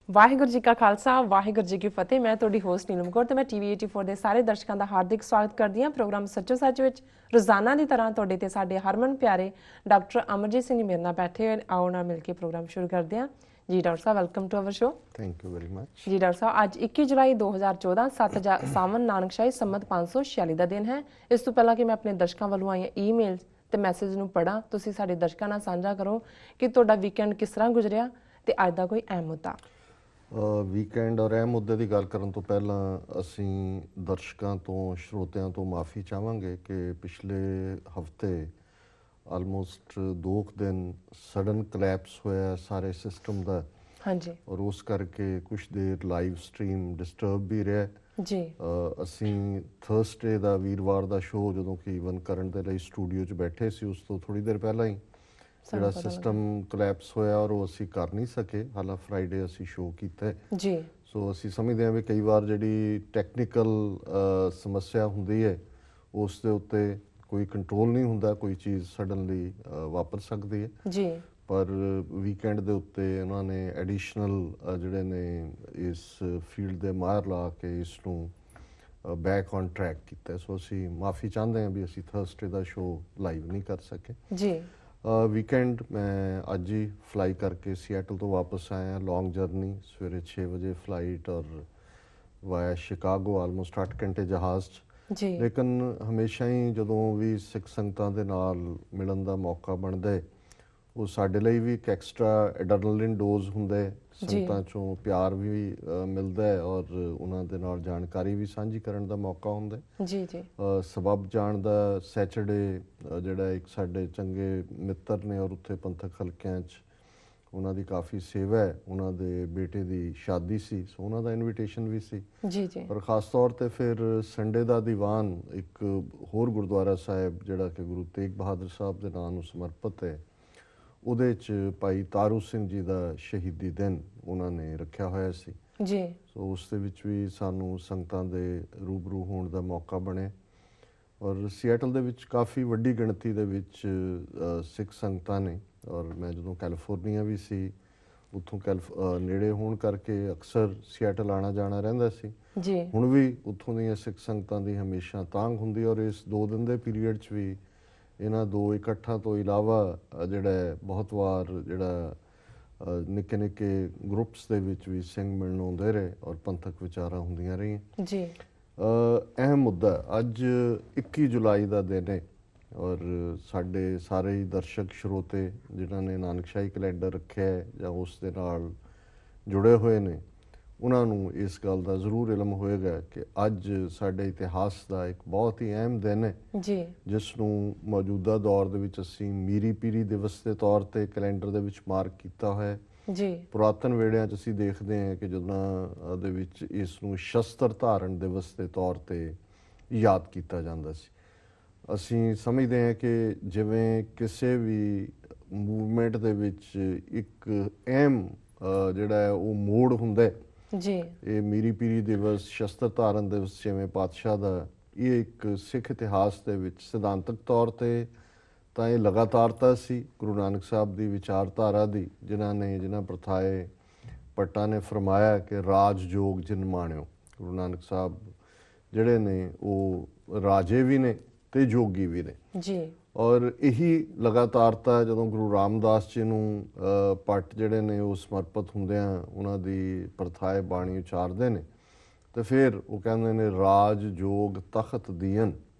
ਵਾਹਿਗੁਰੂ ਜੀ ਕਾ ਖਾਲਸਾ ਵਾਹਿਗੁਰੂ ਜੀ ਕੀ ਫਤਿਹ। ਮੈਂ ਤੁਹਾਡੀ ਹੋਸਟ ਨੀਲਮ ਕੌਰ ਤੇ ਮੈਂ ਟੀਵੀ 84 ਦੇ ਸਾਰੇ ਦਰਸ਼ਕਾਂ ਦਾ ਹਾਰਦਿਕ ਸਵਾਗਤ ਕਰਦੀ ਹਾਂ ਪ੍ਰੋਗਰਾਮ ਸੱਚੋ ਸੱਚ ਵਿੱਚ। ਰੋਜ਼ਾਨਾ ਦੀ ਤਰ੍ਹਾਂ ਤੁਹਾਡੇ ਤੇ ਸਾਡੇ ਹਰਮਨ ਪਿਆਰੇ ਡਾਕਟਰ ਅਮਰਜੀਤ ਸਿੰਘ ਮੇਰੇ ਨਾਲ ਬੈਠੇ ਹੋਏ। ਆਓ ਨਾਲ ਮਿਲ ਕੇ ਪ੍ਰੋਗਰਾਮ ਸ਼ੁਰੂ ਕਰਦੇ ਹਾਂ। ਜੀ ਡਾਕਟਰ ਸਾਹਿਬ, welcome to our show. Thank you very much. ਜੀ ਡਾਕਟਰ ਸਾਹਿਬ, ਅੱਜ 21 ਜੁਲਾਈ 2014 7 ਸਾਵਨ ਨਾਨਕਸ਼ਾਹੀ ਸੰਮਤ 546 ਦਾ ਦਿਨ ਹੈ। ਇਸ ਤੋਂ ਪਹਿਲਾਂ ਕਿ ਮੈਂ ਆਪਣੇ ਦਰਸ਼ਕਾਂ ਵੱਲੋਂ ਆਈਆਂ ਈਮੇਲ ਤੇ ਮੈਸੇਜ ਨੂੰ ਪੜ੍ਹਾਂ, ਤੁਸੀਂ ਸਾਡੇ ਦਰਸ਼ਕਾਂ ਨਾਲ ਸਾਂਝਾ ਕਰੋ ਕਿ ਤੁਹਾਡਾ ਵੀਕਐਂਡ ਕਿਸ ਤਰ੍ਹਾਂ ਗੁਜ਼ਰਿਆ ਤੇ ਅੱਜ ਦਾ ਕੋਈ ਅਹਿਮ ਮੁੱਦਾ। ਵੀਕਐਂਡ ਔਰ ਅਹਿਮ ਮੁੱਦੇ ਦੀ ਗੱਲ ਕਰਨ ਤੋਂ ਪਹਿਲਾਂ ਅਸੀਂ ਦਰਸ਼ਕਾਂ ਤੋਂ ਸਰੋਤਿਆਂ ਤੋਂ ਮਾਫੀ ਚਾਹਾਂਗੇ ਕਿ ਪਿਛਲੇ ਹਫਤੇ ਆਲਮੋਸਟ 2 ਦਿਨ ਸਡਨ ਕਲੈਪਸ ਹੋਇਆ ਸਾਰੇ ਸਿਸਟਮ ਦਾ। ਹਾਂਜੀ। ਔਰ ਉਸ ਕਰਕੇ ਕੁਝ ਦੇਰ ਲਾਈਵ ਸਟ੍ਰੀਮ ਡਿਸਟਰਬ ਵੀ ਰਿਹਾ ਜੀ। ਅਸੀਂ ਥਰਸਡੇ ਦਾ ਵੀਰਵਾਰ ਦਾ ਸ਼ੋਅ ਜਦੋਂ ਕਿ ਈਵਨ ਕਰਨ ਦੇ ਲਈ ਸਟੂਡੀਓ 'ਚ ਬੈਠੇ ਸੀ, ਉਸ ਤੋਂ ਥੋੜ੍ਹੀ ਦੇਰ ਪਹਿਲਾਂ ਹੀ ਜਿਹੜਾ ਸਿਸਟਮ ਕਲੈਪਸ ਹੋਇਆ ਔਰ ਉਹ ਅਸੀਂ ਕਰ ਨਹੀਂ ਸਕੇ। ਹਾਲਾਂਕਿ ਫਰਾਈਡੇ ਅਸੀਂ ਸ਼ੋਅ ਕੀਤਾ ਜੀ। ਸੋ ਅਸੀਂ ਸਮਝਦੇ ਹਾਂ ਵੀ ਕਈ ਵਾਰ ਜਿਹੜੀ ਟੈਕਨੀਕਲ ਸਮੱਸਿਆ ਹੁੰਦੀ ਹੈ ਉਸ ਦੇ ਉੱਤੇ ਕੋਈ ਕੰਟਰੋਲ ਨਹੀਂ ਹੁੰਦਾ, ਕੋਈ ਚੀਜ਼ ਸਡਨਲੀ ਵਾਪਰ ਸਕਦੀ ਹੈ ਜੀ। ਪਰ ਵੀਕਐਂਡ ਦੇ ਉੱਤੇ ਉਹਨਾਂ ਨੇ ਐਡੀਸ਼ਨਲ ਜਿਹੜੇ ਨੇ ਇਸ ਫੀਲਡ ਦੇ ਮਾਹਰ ਲਾ ਕੇ ਇਸ ਨੂੰ ਬੈਕ ਔਨ ਟਰੈਕ ਕੀਤਾ। ਸੋ ਅਸੀਂ ਮਾਫੀ ਚਾਹੁੰਦੇ ਹਾਂ ਵੀ ਅਸੀਂ ਥਰਸਡੇ ਦਾ ਸ਼ੋਅ ਲਾਈਵ ਨਹੀਂ ਕਰ ਸਕੇ। ਜੀ। ਵੀਕਐਂਡ ਮੈਂ ਅੱਜ ਹੀ ਫਲਾਈ ਕਰਕੇ ਸੀਐਟਲ ਤੋਂ ਵਾਪਸ ਆਇਆ। ਲੌਂਗ ਜਰਨੀ, ਸਵੇਰੇ 6 ਵਜੇ ਫਲਾਈਟ ਔਰ ਵਾਇਆ ਸ਼ਿਕਾਗੋ, ਆਲਮੋਸਟ 8 ਘੰਟੇ ਜਹਾਜ਼ 'ਚ। ਜੀ। ਲੇਕਿਨ ਹਮੇਸ਼ਾ ਹੀ ਜਦੋਂ ਵੀ ਸਿੱਖ ਸੰਗਤਾਂ ਦੇ ਨਾਲ ਮਿਲਣ ਦਾ ਮੌਕਾ ਬਣਦਾ ਹੈ ਉਹ ਸਾਡੇ ਲਈ ਵੀ ਇੱਕ ਐਕਸਟਰਾ ਐਡਰਨਲਿਨ ਡੋਜ਼ ਹੁੰਦਾ ਹੈ। ਸੰਗਤਾਂ 'ਚੋਂ ਪਿਆਰ ਵੀ ਮਿਲਦਾ ਹੈ ਔਰ ਉਹਨਾਂ ਦੇ ਨਾਲ ਜਾਣਕਾਰੀ ਵੀ ਸਾਂਝੀ ਕਰਨ ਦਾ ਮੌਕਾ ਹੁੰਦਾ ਹੈ। ਜੀ। ਜੀ। ਸਬਬ ਜਾਣ ਦਾ ਸੈਚਰਡੇ ਜਿਹੜਾ ਇੱਕ ਸਾਡੇ ਚੰਗੇ ਮਿੱਤਰ ਨੇ ਔਰ ਉੱਥੇ ਪੰਥਕ ਹਲਕਿਆਂ 'ਚ ਉਹਨਾਂ ਦੀ ਕਾਫੀ ਸੇਵਾ ਹੈ, ਉਹਨਾਂ ਦੇ ਬੇਟੇ ਦੀ ਸ਼ਾਦੀ ਸੀ, ਸੋ ਉਹਨਾਂ ਦਾ ਇਨਵੀਟੇਸ਼ਨ ਵੀ ਸੀ। ਜੀ। ਜੀ। ਔਰ ਖ਼ਾਸ ਤੌਰ 'ਤੇ ਫਿਰ ਸੰਡੇ ਦਾ ਦੀਵਾਨ ਇੱਕ ਹੋਰ ਗੁਰਦੁਆਰਾ ਸਾਹਿਬ ਜਿਹੜਾ ਕਿ ਗੁਰੂ ਤੇਗ ਬਹਾਦਰ ਸਾਹਿਬ ਦੇ ਨਾਂ ਨੂੰ ਸਮਰਪਿਤ ਹੈ, ਉਹਦੇ 'ਚ ਭਾਈ ਤਾਰੂ ਸਿੰਘ ਜੀ ਦਾ ਸ਼ਹੀਦੀ ਦਿਨ ਉਹਨਾਂ ਨੇ ਰੱਖਿਆ ਹੋਇਆ ਸੀ। ਜੀ। ਸੋ ਉਸ ਦੇ ਵਿੱਚ ਵੀ ਸਾਨੂੰ ਸੰਗਤਾਂ ਦੇ ਰੂਬਰੂ ਹੋਣ ਦਾ ਮੌਕਾ ਬਣਿਆ ਔਰ ਸੀਐਟਲ ਦੇ ਵਿੱਚ ਕਾਫੀ ਵੱਡੀ ਗਿਣਤੀ ਦੇ ਵਿੱਚ ਸਿੱਖ ਸੰਗਤਾਂ ਨੇ। ਔਰ ਮੈਂ ਜਦੋਂ ਕੈਲੀਫੋਰਨੀਆ ਵੀ ਸੀ, ਉੱਥੋਂ ਨੇੜੇ ਹੋਣ ਕਰਕੇ ਅਕਸਰ ਸੀਐਟਲ ਆਉਣਾ ਜਾਣਾ ਰਹਿੰਦਾ ਸੀ। ਜੀ। ਹੁਣ ਵੀ ਉੱਥੋਂ ਦੀਆਂ ਸਿੱਖ ਸੰਗਤਾਂ ਦੀ ਹਮੇਸ਼ਾ ਤਾਂਘ ਹੁੰਦੀ ਔਰ ਇਸ 2 ਦਿਨ ਦੇ ਪੀਰੀਅਡ 'ਚ ਵੀ ਇਹਨਾਂ 2 ਇਕੱਠਾਂ ਤੋਂ ਇਲਾਵਾ ਜਿਹੜਾ ਬਹੁਤ ਵਾਰ ਜਿਹੜਾ ਨਿੱਕੇ ਨਿੱਕੇ ਗਰੁੱਪਸ ਦੇ ਵਿੱਚ ਵੀ ਸਿੰਘ ਮਿਲਣ ਆਉਂਦੇ ਰਹੇ ਔਰ ਪੰਥਕ ਵਿਚਾਰਾਂ ਹੁੰਦੀਆਂ ਰਹੀਆਂ। ਜੀ। ਅਹਿਮ ਮੁੱਦਾ ਅੱਜ 21 ਜੁਲਾਈ ਦਾ ਦਿਨ ਹੈ ਔਰ ਸਾਡੇ ਸਾਰੇ ਹੀ ਦਰਸ਼ਕ ਸਰੋਤੇ ਜਿਨ੍ਹਾਂ ਨੇ ਨਾਨਕਸ਼ਾਹੀ ਕੈਲੰਡਰ ਰੱਖਿਆ ਹੈ ਜਾਂ ਉਸ ਦੇ ਨਾਲ ਜੁੜੇ ਹੋਏ ਨੇ ਉਹਨਾਂ ਨੂੰ ਇਸ ਗੱਲ ਦਾ ਜ਼ਰੂਰ ਇਲਮ ਹੋਏਗਾ ਕਿ ਅੱਜ ਸਾਡੇ ਇਤਿਹਾਸ ਦਾ ਇੱਕ ਬਹੁਤ ਹੀ ਅਹਿਮ ਦਿਨ ਹੈ ਜੀ, ਜਿਸ ਨੂੰ ਮੌਜੂਦਾ ਦੌਰ ਦੇ ਵਿੱਚ ਅਸੀਂ ਮੀਰੀ ਪੀਰੀ ਦਿਵਸ ਦੇ ਤੌਰ ਤੇ ਕੈਲੰਡਰ ਦੇ ਵਿੱਚ ਮਾਰਕ ਕੀਤਾ ਹੋਇਆ ਹੈ। ਜੀ, ਪੁਰਾਤਨ ਵੇੜਿਆਂ 'ਚ ਅਸੀਂ ਦੇਖਦੇ ਹਾਂ ਕਿ ਜਦੋਂ ਦੇ ਵਿੱਚ ਇਸ ਨੂੰ ਸ਼ਸਤਰ ਧਾਰਨ ਦਿਵਸ ਦੇ ਤੌਰ ਤੇ ਯਾਦ ਕੀਤਾ ਜਾਂਦਾ ਸੀ। ਅਸੀਂ ਸਮਝਦੇ ਹਾਂ ਕਿ ਜਿਵੇਂ ਕਿਸੇ ਵੀ ਮੂਵਮੈਂਟ ਦੇ ਵਿੱਚ ਇੱਕ ਅਹਿਮ ਜਿਹੜਾ ਹੈ ਉਹ ਮੋੜ ਹੁੰਦਾ ਹੈ, ਜੀ, ਇਹ ਮੀਰੀ ਪੀਰੀ ਦਿਵਸ ਸ਼ਸਤਰ ਧਾਰਨ ਦਿਵਸ ਛੇਵੇਂ ਪਾਤਸ਼ਾਹ ਦਾ ਇਹ ਇੱਕ ਸਿੱਖ ਇਤਿਹਾਸ ਦੇ ਵਿੱਚ ਸਿਧਾਂਤਕ ਤੌਰ ਤੇ ਤਾਂ ਇਹ ਲਗਾਤਾਰਤਾ ਸੀ ਗੁਰੂ ਨਾਨਕ ਸਾਹਿਬ ਦੀ ਵਿਚਾਰਧਾਰਾ ਦੀ, ਜਿਨ੍ਹਾਂ ਪ੍ਰਥਾਏ ਪੱਟਾਂ ਨੇ ਫਰਮਾਇਆ ਕਿ ਰਾਜ ਜੋਗ ਜਿਨ ਮਾਣਿਓ। ਗੁਰੂ ਨਾਨਕ ਸਾਹਿਬ ਜਿਹੜੇ ਨੇ ਉਹ ਰਾਜੇ ਵੀ ਨੇ ਤੇ ਜੋਗੀ ਵੀ ਨੇ। ਜੀ, ਔਰ ਇਹੀ ਲਗਾਤਾਰਤਾ ਜਦੋਂ ਗੁਰੂ ਰਾਮਦਾਸ ਜੀ ਨੂੰ ਪੱਟ ਜਿਹੜੇ ਨੇ ਉਹ ਸਮਰਪਿਤ ਹੁੰਦਿਆਂ ਉਹਨਾਂ ਦੀ ਪ੍ਰਥਾਏ ਬਾਣੀ ਉਚਾਰਦੇ ਨੇ ਤੇ ਫਿਰ ਉਹ ਕਹਿੰਦੇ ਨੇ ਰਾਜ ਜੋਗ ਤਖਤ ਦੀਨ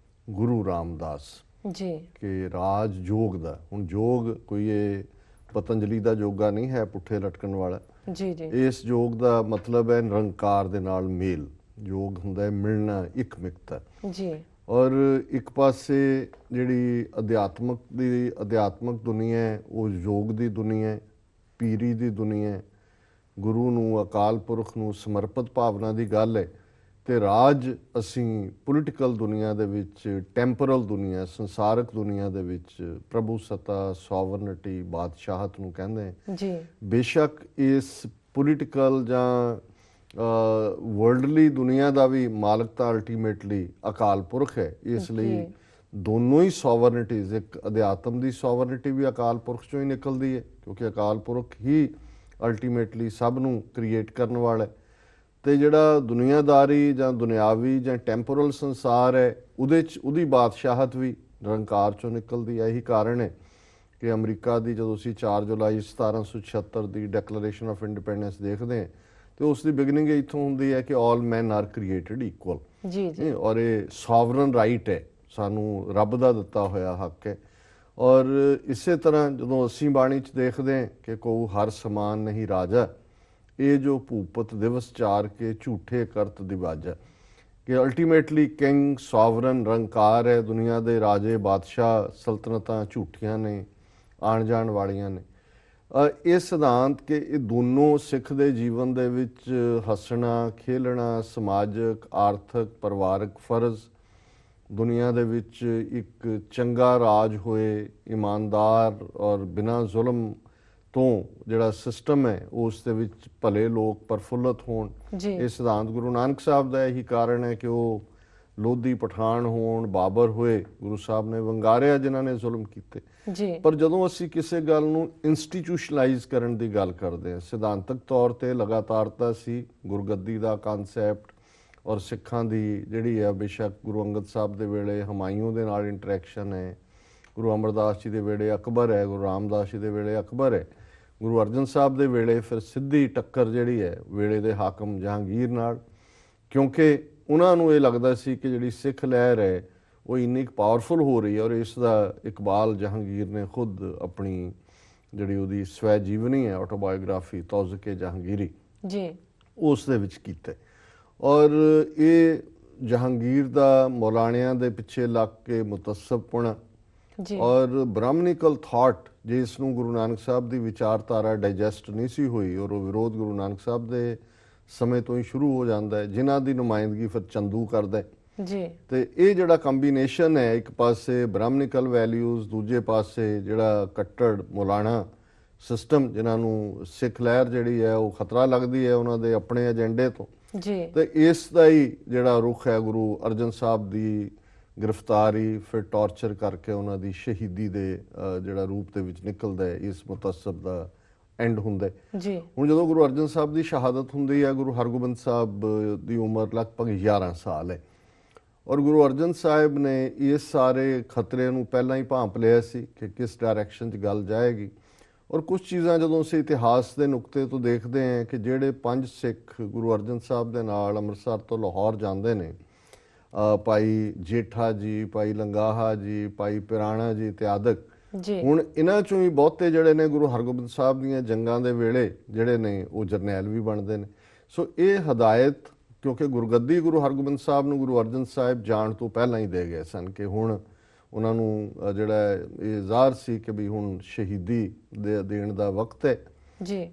ਗੁਰੂ ਰਾਮਦਾਸ। ਜੀ, ਕਿ ਰਾਜ ਜੋਗ ਦਾ, ਹੁਣ ਜੋਗ ਕੋਈ ਇਹ ਪਤੰਜਲੀ ਦਾ ਯੋਗਾ ਨਹੀਂ ਹੈ ਪੁੱਠੇ ਲਟਕਣ ਵਾਲਾ। ਜੀ, ਜੀ, ਇਸ ਯੋਗ ਦਾ ਮਤਲਬ ਹੈ ਨਿਰੰਕਾਰ ਦੇ ਨਾਲ ਮੇਲ। ਯੋਗ ਹੁੰਦਾ ਹੈ ਮਿਲਣਾ, ਇਕਮਿਕਤਾ। ਜੀ, ਔਰ ਇੱਕ ਪਾਸੇ ਜਿਹੜੀ ਅਧਿਆਤਮਕ ਦੁਨੀਆ ਹੈ ਉਹ ਯੋਗ ਦੀ ਦੁਨੀਆ ਹੈ, ਪੀਰੀ ਦੀ ਦੁਨੀਆ ਹੈ, ਗੁਰੂ ਨੂੰ ਅਕਾਲ ਪੁਰਖ ਨੂੰ ਸਮਰਪਿਤ ਭਾਵਨਾ ਦੀ ਗੱਲ ਹੈ। ਤੇ ਰਾਜ ਅਸੀਂ ਪੋਲੀਟੀਕਲ ਦੁਨੀਆ ਦੇ ਵਿੱਚ, ਟੈਂਪਰਲ ਦੁਨੀਆ, ਸੰਸਾਰਕ ਦੁਨੀਆ ਦੇ ਵਿੱਚ ਪ੍ਰਭੂ ਸੱਤਾ, ਸੋਵਰਨਿਟੀ, ਬਾਦਸ਼ਾਹਤ ਨੂੰ ਕਹਿੰਦੇ ਹੈ। ਜੀ, ਬੇਸ਼ੱਕ ਇਸ ਪੋਲੀਟੀਕਲ ਜਾਂ ਵਰਲਡਲੀ ਦੁਨੀਆ ਦਾ ਵੀ ਮਾਲਕ ਤਾਂ ਅਲਟੀਮੇਟਲੀ ਅਕਾਲ ਪੁਰਖ ਹੈ। ਇਸ ਲਈ ਦੋਨੋਂ ਹੀ ਸੋਵਰਨਿਟੀਜ਼, ਇੱਕ ਅਧਿਆਤਮ ਦੀ ਸੋਵਰਨਿਟੀ ਵੀ ਅਕਾਲ ਪੁਰਖ ਚੋਂ ਹੀ ਨਿਕਲਦੀ ਹੈ ਕਿਉਂਕਿ ਅਕਾਲ ਪੁਰਖ ਹੀ ਅਲਟੀਮੇਟਲੀ ਸਭ ਨੂੰ ਕ੍ਰੀਏਟ ਕਰਨ ਵਾਲਾ ਹੈ। ਤੇ ਜਿਹੜਾ ਦੁਨੀਆਦਾਰੀ ਜਾਂ ਦੁਨਿਆਵੀ ਜਾਂ ਟੈਂਪੋਰਲ ਸੰਸਾਰ ਹੈ ਉਹਦੀ ਬਾਦਸ਼ਾਹਤ ਵੀ ਨਿਰੰਕਾਰ ਚੋਂ ਨਿਕਲਦੀ ਹੈ। ਇਹੀ ਕਾਰਨ ਹੈ ਕਿ ਅਮਰੀਕਾ ਦੀ ਜਦੋਂ ਅਸੀਂ 4 ਜੁਲਾਈ 1776 ਦੀ ਡੈਕਲੇਰੇਸ਼ਨ ਆਫ ਇੰਡੀਪੈਂਡੈਂਸ ਦੇਖਦੇ ਹਾਂ ਤੇ ਉਸ ਦੀ ਬਿਗਨਿੰਗ ਇੱਥੋਂ ਹੁੰਦੀ ਹੈ ਕਿ ਆਲ ਮੈਨ ਆਰ ਕ੍ਰੀਏਟਡ ਇਕੁਅਲ। ਜੀ ਔਰ ਇਹ ਸੋਵਰਨ ਰਾਈਟ ਹੈ, ਸਾਨੂੰ ਰੱਬ ਦਾ ਦਿੱਤਾ ਹੋਇਆ ਹੱਕ ਹੈ। ਔਰ ਇਸੇ ਤਰ੍ਹਾਂ ਜਦੋਂ ਅਸੀਂ ਬਾਣੀ 'ਚ ਦੇਖਦੇ ਹਾਂ ਕਿ ਕਉ ਹਰ ਸਮਾਨ ਨਹੀਂ ਰਾਜਾ, ਇਹ ਜੋ ਭੂਪਤ ਦਿਵਸ ਚਾਰ ਕੇ ਝੂਠੇ ਕਰਤ ਦਿਵਾਜਾ, ਕਿ ਅਲਟੀਮੇਟਲੀ ਕਿੰਗ ਸੋਵਰਨ ਨਿਰੰਕਾਰ ਹੈ। ਦੁਨੀਆ ਦੇ ਰਾਜੇ ਬਾਦਸ਼ਾਹ ਸਲਤਨਤਾਂ ਝੂਠੀਆਂ ਨੇ, ਆਉਣ ਜਾਣ ਵਾਲੀਆਂ ਨੇ। ਇਹ ਸਿਧਾਂਤ ਕਿ ਇਹ ਦੋਨੋਂ ਸਿੱਖ ਦੇ ਜੀਵਨ ਦੇ ਵਿੱਚ ਹੱਸਣਾ ਖੇਲਣਾ, ਸਮਾਜਿਕ ਆਰਥਿਕ ਪਰਿਵਾਰਕ ਫਰਜ਼, ਦੁਨੀਆ ਦੇ ਵਿੱਚ ਇੱਕ ਚੰਗਾ ਰਾਜ ਹੋਏ, ਇਮਾਨਦਾਰ ਔਰ ਬਿਨਾਂ ਜ਼ੁਲਮ ਤੋਂ ਜਿਹੜਾ ਸਿਸਟਮ ਹੈ ਉਸ ਦੇ ਵਿੱਚ ਭਲੇ ਲੋਕ ਪ੍ਰਫੁੱਲਤ ਹੋਣ, ਇਹ ਸਿਧਾਂਤ ਗੁਰੂ ਨਾਨਕ ਸਾਹਿਬ ਦਾ ਇਹੀ ਕਾਰਨ ਹੈ ਕਿ ਉਹ ਲੋਧੀ ਪਠਾਨ ਹੋਣ, ਬਾਬਰ ਹੋਏ, ਗੁਰੂ ਸਾਹਿਬ ਨੇ ਵੰਗਾਰਿਆ ਜਿਨ੍ਹਾਂ ਨੇ ਜ਼ੁਲਮ ਕੀਤੇ। ਪਰ ਜਦੋਂ ਅਸੀਂ ਕਿਸੇ ਗੱਲ ਨੂੰ ਇੰਸਟੀਟਿਊਸ਼ਨਲਾਈਜ਼ ਕਰਨ ਦੀ ਗੱਲ ਕਰਦੇ ਹਾਂ, ਸਿਧਾਂਤਕ ਤੌਰ ਤੇ ਲਗਾਤਾਰਤਾ ਸੀ ਗੁਰਗੱਦੀ ਦਾ ਕਨਸੈਪਟ ਔਰ ਸਿੱਖਾਂ ਦੀ ਜਿਹੜੀ ਹੈ, ਬੇਸ਼ੱਕ ਗੁਰੂ ਅੰਗਦ ਸਾਹਿਬ ਦੇ ਵੇਲੇ ਹਮਾਯੂੰ ਦੇ ਨਾਲ ਇੰਟਰੈਕਸ਼ਨ ਹੈ, ਗੁਰੂ ਅਮਰਦਾਸ ਜੀ ਦੇ ਵੇਲੇ ਅਕਬਰ ਹੈ, ਗੁਰੂ ਰਾਮਦਾਸ ਜੀ ਦੇ ਵੇਲੇ ਅਕਬਰ ਹੈ, ਗੁਰੂ ਅਰਜਨ ਸਾਹਿਬ ਦੇ ਵੇਲੇ ਫਿਰ ਸਿੱਧੀ ਟੱਕਰ ਜਿਹੜੀ ਹੈ ਵੇਲੇ ਦੇ ਹਾਕਮ ਜਹਾਂਗੀਰ ਨਾਲ, ਕਿਉਂਕਿ ਉਹਨਾਂ ਨੂੰ ਇਹ ਲੱਗਦਾ ਸੀ ਕਿ ਜਿਹੜੀ ਸਿੱਖ ਲਹਿਰ ਹੈ ਉਹ ਇੰਨੀ ਕੁ ਪਾਵਰਫੁਲ ਹੋ ਰਹੀ ਹੈ। ਔਰ ਇਸ ਦਾ ਇਕਬਾਲ ਜਹਾਂਗੀਰ ਨੇ ਖੁਦ ਆਪਣੀ ਜਿਹੜੀ ਉਹਦੀ ਸਵੈ ਜੀਵਨੀ ਹੈ, ਆਟੋਬਾਇਓਗ੍ਰਾਫੀ ਤੌਜ਼ਕ-ਏ ਜਹਾਂਗੀਰੀ, ਉਸ ਦੇ ਵਿੱਚ ਕੀਤਾ। ਔਰ ਇਹ ਜਹਾਂਗੀਰ ਦਾ ਮੌਲਾਣਿਆਂ ਦੇ ਪਿੱਛੇ ਲੱਗ ਕੇ ਮੁਤੱਸਬਪੁਣਾ ਔਰ ਬ੍ਰਾਹਮਣਿਕਲ ਥਾਟ, ਜਿਸ ਨੂੰ ਗੁਰੂ ਨਾਨਕ ਸਾਹਿਬ ਦੀ ਵਿਚਾਰਧਾਰਾ ਡਾਈਜੈਸਟ ਨਹੀਂ ਸੀ ਹੋਈ, ਔਰ ਉਹ ਵਿਰੋਧ ਗੁਰੂ ਨਾਨਕ ਸਾਹਿਬ ਦੇ ਸਮੇਂ ਤੋਂ ਹੀ ਸ਼ੁਰੂ ਹੋ ਜਾਂਦਾ ਹੈ, ਜਿਨ੍ਹਾਂ ਦੀ ਨੁਮਾਇੰਦਗੀ ਫਿਰ ਚੰਦੂ ਕਰਦਾ ਤੇ ਇਹ ਜਿਹੜਾ ਕੰਬੀਨੇਸ਼ਨ ਹੈ, ਇੱਕ ਪਾਸੇ ਬ੍ਰਾਹਮਣਿਕਲ ਵੈਲਿਊਜ਼, ਦੂਜੇ ਪਾਸੇ ਜਿਹੜਾ ਕੱਟੜ ਮੌਲਾਣਾ ਸਿਸਟਮ, ਜਿਨ੍ਹਾਂ ਨੂੰ ਸਿੱਖ ਲਹਿਰ ਜਿਹੜੀ ਹੈ ਉਹ ਖਤਰਾ ਲੱਗਦੀ ਹੈ ਉਹਨਾਂ ਦੇ ਆਪਣੇ ਏਜੰਡੇ ਤੋਂ, ਤੇ ਇਸ ਦਾ ਹੀ ਜਿਹੜਾ ਰੁਖ ਹੈ ਗੁਰੂ ਅਰਜਨ ਸਾਹਿਬ ਦੀ ਗ੍ਰਿਫਤਾਰੀ, ਫਿਰ ਟਾਰਚਰ ਕਰਕੇ ਉਹਨਾਂ ਦੀ ਸ਼ਹੀਦੀ ਦੇ ਜਿਹੜਾ ਰੂਪ ਦੇ ਵਿੱਚ ਨਿਕਲਦਾ ਹੈ, ਇਸ ਮੁਤੱਸਬ ਦਾ ਐਂਡ ਹੁੰਦਾ। ਹੁਣ ਜਦੋਂ ਗੁਰੂ ਅਰਜਨ ਸਾਹਿਬ ਦੀ ਸ਼ਹਾਦਤ ਹੁੰਦੀ ਹੈ, ਗੁਰੂ ਹਰਗੋਬਿੰਦ ਸਾਹਿਬ ਦੀ ਉਮਰ ਲਗਭਗ 11 ਸਾਲ ਹੈ, ਔਰ ਗੁਰੂ ਅਰਜਨ ਸਾਹਿਬ ਨੇ ਇਸ ਸਾਰੇ ਖਤਰੇ ਨੂੰ ਪਹਿਲਾਂ ਹੀ ਭਾਂਪ ਲਿਆ ਸੀ ਕਿ ਕਿਸ ਡਾਇਰੈਕਸ਼ਨ 'ਚ ਗੱਲ ਜਾਏਗੀ। ਔਰ ਕੁਝ ਚੀਜ਼ਾਂ ਜਦੋਂ ਅਸੀਂ ਇਤਿਹਾਸ ਦੇ ਨੁਕਤੇ ਤੋਂ ਦੇਖਦੇ ਹਾਂ ਕਿ ਜਿਹੜੇ 5 ਸਿੱਖ ਗੁਰੂ ਅਰਜਨ ਸਾਹਿਬ ਦੇ ਨਾਲ ਅੰਮ੍ਰਿਤਸਰ ਤੋਂ ਲਾਹੌਰ ਜਾਂਦੇ ਨੇ, ਭਾਈ ਜੇਠਾ ਜੀ, ਭਾਈ ਲੰਗਾਹਾ ਜੀ, ਭਾਈ ਪਿਰਾਣਾ ਜੀ ਤੇ ਆਦਿਕ, ਹੁਣ ਇਹਨਾਂ ਚੋਂ ਹੀ ਬਹੁਤੇ ਜਿਹੜੇ ਨੇ ਗੁਰੂ ਹਰਗੋਬਿੰਦ ਸਾਹਿਬ ਦੀਆਂ ਜੰਗਾਂ ਦੇ ਵੇਲੇ ਜਿਹੜੇ ਨੇ ਉਹ ਜਰਨੈਲ ਵੀ ਬਣਦੇ ਨੇ। ਸੋ ਇਹ ਹਦਾਇਤ, ਕਿਉਂਕਿ ਗੁਰਗੱਦੀ ਗੁਰੂ ਹਰਗੋਬਿੰਦ ਸਾਹਿਬ ਨੂੰ ਗੁਰੂ ਅਰਜਨ ਸਾਹਿਬ ਜਾਣ ਤੋਂ ਪਹਿਲਾਂ ਹੀ ਦੇ ਗਏ ਸਨ ਕਿ ਹੁਣ ਉਹਨਾਂ ਨੂੰ ਜਿਹੜਾ ਇਹ ਜ਼ਾਹਰ ਸੀ ਕਿ ਵੀ ਹੁਣ ਸ਼ਹੀਦੀ ਦੇਣ ਦਾ ਵਕਤ ਹੈ।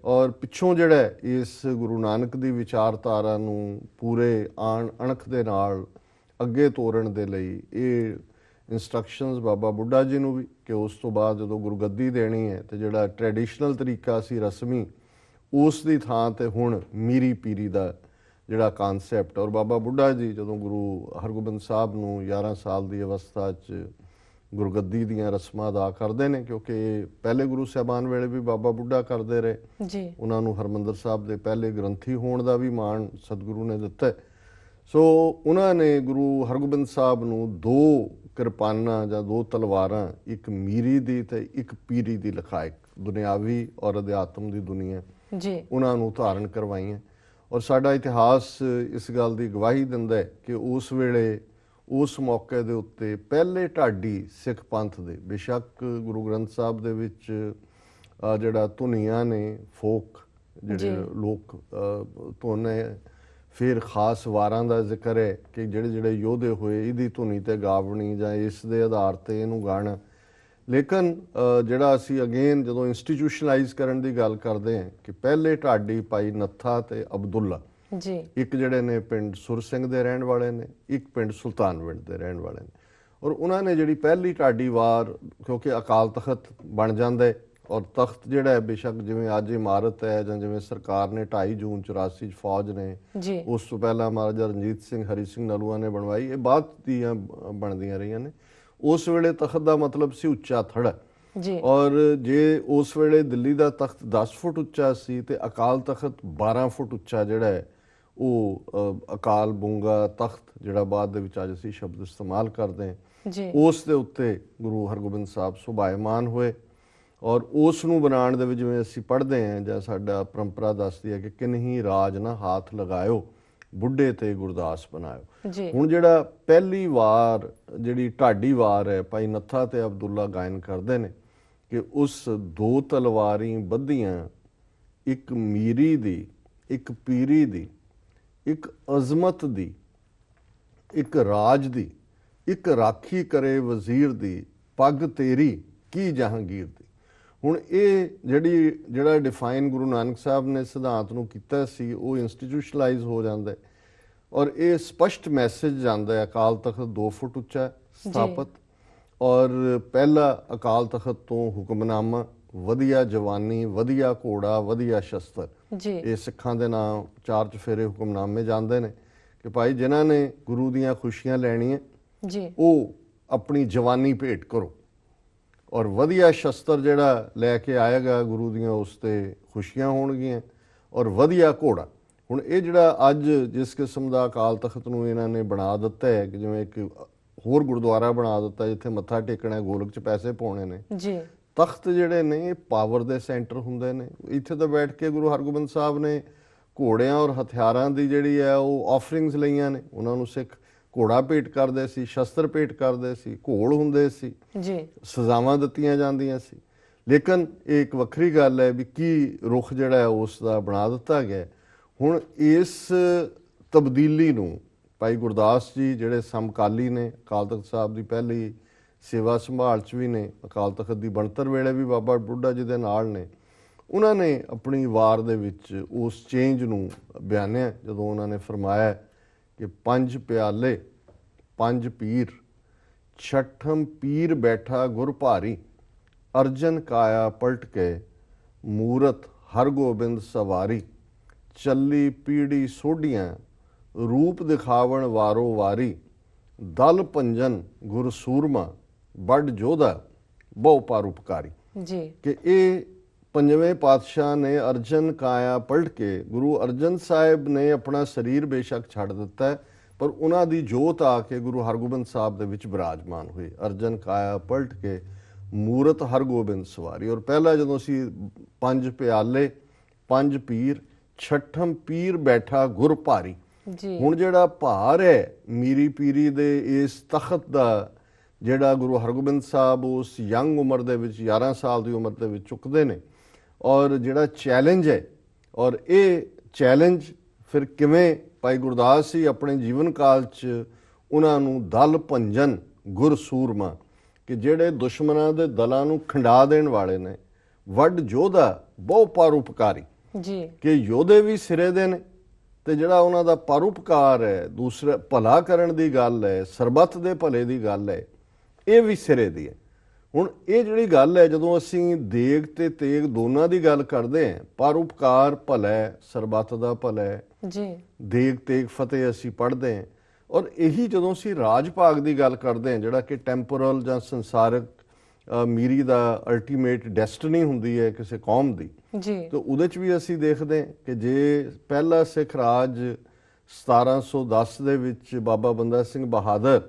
ਔਰ ਪਿੱਛੋਂ ਜਿਹੜਾ ਇਸ ਗੁਰੂ ਨਾਨਕ ਦੀ ਵਿਚਾਰਧਾਰਾ ਨੂੰ ਪੂਰੇ ਅਣਖ ਦੇ ਨਾਲ ਅੱਗੇ ਤੋਰਨ ਦੇ ਲਈ ਇਹ ਇੰਸਟਰਕਸ਼ਨਸ ਬਾਬਾ ਬੁੱਢਾ ਜੀ ਨੂੰ ਵੀ ਕਿ ਉਸ ਤੋਂ ਬਾਅਦ ਜਦੋਂ ਗੁਰਗੱਦੀ ਦੇਣੀ ਹੈ ਤੇ ਜਿਹੜਾ ਟ੍ਰੈਡੀਸ਼ਨਲ ਤਰੀਕਾ ਸੀ ਰਸਮੀ, ਉਸ ਦੀ ਥਾਂ ਤੇ ਹੁਣ ਮੀਰੀ ਪੀਰੀ ਦਾ ਜਿਹੜਾ ਕਾਨਸੈਪਟ। ਔਰ ਬਾਬਾ ਬੁੱਢਾ ਜੀ ਜਦੋਂ ਗੁਰੂ ਹਰਗੋਬਿੰਦ ਸਾਹਿਬ ਨੂੰ 11 ਸਾਲ ਦੀ ਅਵਸਥਾ 'ਚ ਗੁਰਗੱਦੀ ਦੀਆਂ ਰਸਮਾਂ ਅਦਾ ਕਰਦੇ ਨੇ, ਕਿਉਂਕਿ ਪਹਿਲੇ ਗੁਰੂ ਸਾਹਿਬਾਨ ਵੇਲੇ ਵੀ ਬਾਬਾ ਬੁੱਢਾ ਕਰਦੇ ਰਹੇ, ਉਹਨਾਂ ਨੂੰ ਹਰਮੰਦਰ ਸਾਹਿਬ ਦੇ ਪਹਿਲੇ ਗ੍ਰੰਥੀ ਹੋਣ ਦਾ ਵੀ ਮਾਣ ਸਤਿਗੁਰੂ ਨੇ ਦਿੱਤਾ। ਸੋ ਉਹਨਾਂ ਨੇ ਗੁਰੂ ਹਰਗੋਬਿੰਦ ਸਾਹਿਬ ਨੂੰ 2 ਕਿਰਪਾਨਾਂ ਜਾਂ 2 ਤਲਵਾਰਾਂ, ਇੱਕ ਮੀਰੀ ਦੀ ਤੇ ਇੱਕ ਪੀਰੀ ਦੀ ਲਖਾਇਕ, ਦੁਨਿਆਵੀ ਔਰ ਅਧਿਆਤਮ ਦੀ ਦੁਨੀਆ, ਉਹਨਾਂ ਨੂੰ ਧਾਰਨ ਕਰਵਾਈਆਂ। ਔਰ ਸਾਡਾ ਇਤਿਹਾਸ ਇਸ ਗੱਲ ਦੀ ਗਵਾਹੀ ਦਿੰਦਾ ਹੈ ਕਿ ਉਸ ਵੇਲੇ ਉਸ ਮੌਕੇ ਦੇ ਉੱਤੇ ਪਹਿਲੇ ਢਾਡੀ ਸਿੱਖ ਪੰਥ ਦੇ, ਬੇਸ਼ੱਕ ਗੁਰੂ ਗ੍ਰੰਥ ਸਾਹਿਬ ਦੇ ਵਿੱਚ ਜਿਹੜਾ ਧੁਨੀਆਂ ਨੇ, ਫੋਕ ਜਿਹੜੇ ਲੋਕ ਧੁਨ ਹੈ, ਫਿਰ ਖਾਸ ਵਾਰਾਂ ਦਾ ਜ਼ਿਕਰ ਹੈ ਕਿ ਜਿਹੜੇ ਯੋਧੇ ਹੋਏ ਇਹਦੀ ਧੁਨੀ ਤੇ ਗਾਵਣੀ ਜਾਂ ਇਸ ਦੇ ਆਧਾਰ ਤੇ ਇਹਨੂੰ ਗਾਣਾ। ਲੇਕਿਨ ਜਿਹੜਾ ਅਸੀਂ ਅਗੇਨ ਜਦੋਂ ਇੰਸਟੀਟਿਊਸ਼ਨਲਾਈਜ਼ ਕਰਨ ਦੀ ਗੱਲ ਕਰਦੇ ਹਾਂ ਕਿ ਪਹਿਲੇ ਢਾਡੀ ਭਾਈ ਨੱਥਾ ਤੇ ਅਬਦੁੱਲਾ, ਇੱਕ ਜਿਹੜੇ ਨੇ ਪਿੰਡ ਸੁਰ ਸਿੰਘ ਦੇ ਰਹਿਣ ਵਾਲੇ ਨੇ, ਇੱਕ ਪਿੰਡ ਸੁਲਤਾਨਵਿੰਡ ਦੇ ਰਹਿਣ ਵਾਲੇ ਨੇ, ਔਰ ਉਹਨਾਂ ਨੇ ਜਿਹੜੀ ਪਹਿਲੀ ਢਾਡੀ ਵਾਰ, ਕਿਉਂਕਿ ਅਕਾਲ ਤਖਤ ਬਣ ਜਾਂਦਾ ਔਰ ਤਖਤ ਜਿਹੜਾ ਹੈ ਬੇਸ਼ੱਕ ਜਿਵੇਂ ਅੱਜ ਇਮਾਰਤ ਹੈ ਜਾਂ ਜਿਵੇਂ ਸਰਕਾਰ ਨੇ 2.5 ਜੂਨ 84 'ਚ ਫੌਜ ਨੇ, ਉਸ ਤੋਂ ਪਹਿਲਾਂ ਮਹਾਰਾਜਾ ਰਣਜੀਤ ਸਿੰਘ, ਹਰੀ ਸਿੰਘ ਨਲੂਆ ਨੇ ਬਣਵਾਈ, ਇਹ ਬਾਅਦ ਦੀਆਂ ਬਣਦੀਆਂ ਰਹੀਆਂ ਨੇ। ਉਸ ਵੇਲੇ ਤਖਤ ਦਾ ਮਤਲਬ ਸੀ ਉੱਚਾ ਥੜਾ, ਜੀ ਔਰ ਜੇ ਉਸ ਵੇਲੇ ਦਿੱਲੀ ਦਾ ਤਖਤ 10 ਫੁੱਟ ਉੱਚਾ ਸੀ ਤੇ ਅਕਾਲ ਤਖਤ 12 ਫੁੱਟ ਉੱਚਾ ਜਿਹੜਾ ਹੈ ਉਹ ਅਕਾਲ ਬੁੰਗਾ ਤਖਤ ਜਿਹੜਾ ਬਾਅਦ ਦੇ ਵਿੱਚ ਅੱਜ ਅਸੀਂ ਸ਼ਬਦ ਇਸਤੇਮਾਲ ਕਰਦੇ ਹਾਂ ਜੀ ਉਸ ਦੇ ਉੱਤੇ ਗੁਰੂ ਹਰਗੋਬਿੰਦ ਸਾਹਿਬ ਸੁਭਾਇਮਾਨ ਹੋਏ। ਔਰ ਉਸ ਨੂੰ ਬਣਾਉਣ ਦੇ ਵਿੱਚ ਜਿਵੇਂ ਅਸੀਂ ਪੜ੍ਹਦੇ ਹਾਂ ਜਾਂ ਸਾਡਾ ਪਰੰਪਰਾ ਦੱਸਦੀ ਹੈ ਕਿ ਕਿਨਹੀ ਰਾਜ ਨਾ ਹੱਥ ਲਗਾਇਓ ਬੁੱਢੇ ਤੇ ਗੁਰਦਾਸ ਬਣਾਇਓ। ਜੀ ਹੁਣ ਜਿਹੜਾ ਪਹਿਲੀ ਵਾਰ ਜਿਹੜੀ ਢਾਡੀ ਵਾਰ ਹੈ ਭਾਈ ਨੱਥਾ ਤੇ ਅਬਦੁੱਲਾ ਗਾਇਨ ਕਰਦੇ ਨੇ ਕਿ ਉਸ ਦੋ ਤਲਵਾਰੀ ਬੱਧੀਆਂ ਇੱਕ ਮੀਰੀ ਦੀ ਇੱਕ ਪੀਰੀ ਦੀ ਇੱਕ ਅਜ਼ਮਤ ਦੀ ਇੱਕ ਰਾਜ ਦੀ ਇੱਕ ਰਾਖੀ ਕਰੇ ਵਜ਼ੀਰ ਦੀ ਪੱਗ ਤੇਰੀ ਕੀ ਜਹਾਂਗੀਰ ਦੀ। ਹੁਣ ਇਹ ਜਿਹੜਾ ਡਿਫਾਈਨ ਗੁਰੂ ਨਾਨਕ ਸਾਹਿਬ ਨੇ ਸਿਧਾਂਤ ਨੂੰ ਕੀਤਾ ਸੀ ਉਹ ਇੰਸਟੀਟਿਊਸ਼ਨਲਾਈਜ਼ ਹੋ ਜਾਂਦਾ ਹੈ ਔਰ ਇਹ ਸਪਸ਼ਟ ਮੈਸੇਜ ਜਾਂਦਾ ਹੈ ਅਕਾਲ ਤਖਤ 2 ਫੁੱਟ ਉੱਚਾ ਸਥਾਪਿਤ ਔਰ ਪਹਿਲਾ ਅਕਾਲ ਤਖਤ ਤੋਂ ਹੁਕਮਨਾਮਾ ਵਧੀਆ ਜਵਾਨੀ ਵਧੀਆ ਘੋੜਾ ਵਧੀਆ ਸ਼ਸਤਰ ਜੀ ਇਹ ਸਿੱਖਾਂ ਦੇ ਨਾਮ 4 ਚੁਫੇਰੇ ਹੁਕਮਨਾਮੇ ਜਾਂਦੇ ਨੇ ਕਿ ਭਾਈ ਜਿਨ੍ਹਾਂ ਨੇ ਗੁਰੂ ਦੀਆਂ ਖੁਸ਼ੀਆਂ ਲੈਣੀਆਂ ਜੀ ਉਹ ਆਪਣੀ ਜਵਾਨੀ ਭੇਟ ਕਰੋ ਔਰ ਵਧੀਆ ਸ਼ਸਤਰ ਜਿਹੜਾ ਲੈ ਕੇ ਆਏਗਾ ਗੁਰੂ ਦੀਆਂ ਉਸ ਤੇ ਖੁਸ਼ੀਆਂ ਹੋਣਗੀਆਂ ਔਰ ਵਧੀਆ ਘੋੜਾ। ਹੁਣ ਇਹ ਜਿਹੜਾ ਅੱਜ ਜਿਸ ਕਿਸਮ ਦਾ ਅਕਾਲ ਤਖਤ ਨੂੰ ਇਹਨਾਂ ਨੇ ਬਣਾ ਦਿੱਤਾ ਹੈ ਕਿ ਜਿਵੇਂ ਇੱਕ ਹੋਰ ਗੁਰਦੁਆਰਾ ਬਣਾ ਦਿੱਤਾ ਜਿੱਥੇ ਮੱਥਾ ਟੇਕਣਾ ਗੋਲਕ 'ਚ ਪੈਸੇ ਪਾਉਣੇ ਨੇ। ਜੀ ਤਖਤ ਜਿਹੜੇ ਨੇ ਇਹ ਪਾਵਰ ਦੇ ਸੈਂਟਰ ਹੁੰਦੇ ਨੇ। ਇੱਥੇ ਤਾਂ ਬੈਠ ਕੇ ਗੁਰੂ ਹਰਗੋਬਿੰਦ ਸਾਹਿਬ ਨੇ ਘੋੜਿਆਂ ਔਰ ਹਥਿਆਰਾਂ ਦੀ ਜਿਹੜੀ ਹੈ ਉਹ ਆਫਰਿੰਗਸ ਲਈਆਂ ਨੇ। ਉਹਨਾਂ ਨੂੰ ਸਿੱਖ ਘੋੜਾ ਭੇਟ ਕਰਦੇ ਸੀ ਸ਼ਸਤਰ ਭੇਟ ਕਰਦੇ ਸੀ ਘੋੜ ਹੁੰਦੇ ਸੀ ਜੀ ਸਜ਼ਾਵਾਂ ਦਿੱਤੀਆਂ ਜਾਂਦੀਆਂ ਸੀ। ਲੇਕਿਨ ਇਹ ਇੱਕ ਵੱਖਰੀ ਗੱਲ ਹੈ ਵੀ ਕੀ ਰੁਖ ਜਿਹੜਾ ਹੈ ਉਸ ਦਾ ਬਣਾ ਦਿੱਤਾ ਗਿਆ। ਹੁਣ ਇਸ ਤਬਦੀਲੀ ਨੂੰ ਭਾਈ ਗੁਰਦਾਸ ਜੀ ਜਿਹੜੇ ਸਮਕਾਲੀ ਨੇ ਅਕਾਲ ਤਖਤ ਸਾਹਿਬ ਦੀ ਪਹਿਲੀ ਸੇਵਾ ਸੰਭਾਲ 'ਚ ਵੀ ਨੇ ਅਕਾਲ ਤਖਤ ਦੀ ਬਣਤਰ ਵੇਲੇ ਵੀ ਬਾਬਾ ਬੁੱਢਾ ਜੀ ਦੇ ਨਾਲ ਨੇ। ਉਹਨਾਂ ਨੇ ਆਪਣੀ ਵਾਰ ਦੇ ਵਿੱਚ ਉਸ ਚੇਂਜ ਨੂੰ ਬਿਆਨਿਆ ਜਦੋਂ ਉਹਨਾਂ ਨੇ ਫਰਮਾਇਆ ਕਿ 5 ਪਿਆਲੇ 5 ਪੀਰ ਛਠਮ ਪੀਰ ਬੈਠਾ ਗੁਰ ਭਾਰੀ ਅਰਜਨ ਕਾਇਆ ਪਲਟ ਕੇ ਮੂਰਤ ਹਰਗੋਬਿੰਦ ਸਵਾਰੀ ਚੱਲੀ ਪੀੜੀ ਸੋਢੀਆਂ ਰੂਪ ਦਿਖਾਵਣ ਵਾਰੋ ਵਾਰੀ ਦਲ ਭੰਜਨ ਗੁਰ ਸੂਰਮਾ ਵੱਡ ਜੋਧਾ ਬਹੁ ਪਰਉਪਕਾਰੀ। ਜੀ ਕਿ ਇਹ ਪੰਜਵੇਂ ਪਾਤਸ਼ਾਹ ਨੇ ਅਰਜਨ ਕਾਇਆ ਪਲਟ ਕੇ ਗੁਰੂ ਅਰਜਨ ਸਾਹਿਬ ਨੇ ਆਪਣਾ ਸਰੀਰ ਬੇਸ਼ੱਕ ਛੱਡ ਦਿੱਤਾ ਹੈ ਪਰ ਉਹਨਾਂ ਦੀ ਜੋਤ ਆ ਕੇ ਗੁਰੂ ਹਰਗੋਬਿੰਦ ਸਾਹਿਬ ਦੇ ਵਿੱਚ ਬਿਰਾਜਮਾਨ ਹੋਈ। ਅਰਜਨ ਕਾਇਆ ਪਲਟ ਕੇ ਮੂਰਤ ਹਰਗੋਬਿੰਦ ਸਵਾਰੀ। ਔਰ ਪਹਿਲਾਂ ਜਦੋਂ ਅਸੀਂ 5 ਪਿਆਲੇ 5 ਪੀਰ ਛਠਮ ਪੀਰ ਬੈਠਾ ਗੁਰ ਭਾਰੀ। ਜੀ ਹੁਣ ਜਿਹੜਾ ਭਾਰ ਹੈ ਮੀਰੀ ਪੀਰੀ ਦੇ ਇਸ ਤਖਤ ਦਾ ਜਿਹੜਾ ਗੁਰੂ ਹਰਗੋਬਿੰਦ ਸਾਹਿਬ ਉਸ ਯੰਗ ਉਮਰ ਦੇ ਵਿੱਚ 11 ਸਾਲ ਦੀ ਉਮਰ ਦੇ ਵਿੱਚ ਚੁੱਕਦੇ ਨੇ ਔਰ ਜਿਹੜਾ ਚੈਲੰਜ ਹੈ ਔਰ ਇਹ ਚੈਲੰਜ ਫਿਰ ਕਿਵੇਂ ਭਾਈ ਗੁਰਦਾਸ ਜੀ ਆਪਣੇ ਜੀਵਨ ਕਾਲ 'ਚ ਉਹਨਾਂ ਨੂੰ ਦਲ ਭੰਜਨ ਗੁਰ ਸੂਰਮਾ ਕਿ ਜਿਹੜੇ ਦੁਸ਼ਮਣਾਂ ਦੇ ਦਲਾਂ ਨੂੰ ਖੰਡਾ ਦੇਣ ਵਾਲੇ ਨੇ ਵੱਡ ਯੋਧਾ ਬਹੁ ਪਰਉਪਕਾਰੀ ਜੀ ਕਿ ਯੋਧੇ ਵੀ ਸਿਰੇ ਦੇ ਨੇ ਤੇ ਜਿਹੜਾ ਉਹਨਾਂ ਦਾ ਪਰਉਪਕਾਰ ਹੈ ਦੂਸਰਾ ਭਲਾ ਕਰਨ ਦੀ ਗੱਲ ਹੈ ਸਰਬੱਤ ਦੇ ਭਲੇ ਦੀ ਗੱਲ ਹੈ ਇਹ ਵੀ ਸਿਰੇ ਦੀ ਹੈ। ਹੁਣ ਇਹ ਜਿਹੜੀ ਗੱਲ ਹੈ ਜਦੋਂ ਅਸੀਂ ਦੇਗ ਤੇ ਤੇਗ ਦੋਨਾਂ ਦੀ ਗੱਲ ਕਰਦੇ ਹਾਂ ਪਰਉਪਕਾਰ ਭਲਾ ਹੈ ਸਰਬੱਤ ਦਾ ਭਲਾ ਹੈ ਜੀ ਦੇਗ ਤੇਗ ਫਤਿਹ ਅਸੀਂ ਪੜ੍ਹਦੇ ਹਾਂ ਔਰ ਇਹੀ ਜਦੋਂ ਅਸੀਂ ਰਾਜ ਭਾਗ ਦੀ ਗੱਲ ਕਰਦੇ ਹਾਂ ਜਿਹੜਾ ਕਿ ਟੈਂਪੋਰਲ ਜਾਂ ਸੰਸਾਰਿਕ ਮੀਰੀ ਦਾ ਅਲਟੀਮੇਟ ਡੈਸਟਨੀ ਹੁੰਦੀ ਹੈ ਕਿਸੇ ਕੌਮ ਦੀ ਜੀ ਤਾਂ ਉਹਦੇ 'ਚ ਵੀ ਅਸੀਂ ਦੇਖਦੇ ਹਾਂ ਕਿ ਜੇ ਪਹਿਲਾ ਸਿੱਖ ਰਾਜ 1710 ਦੇ ਵਿੱਚ ਬਾਬਾ ਬੰਦਾ ਸਿੰਘ ਬਹਾਦਰ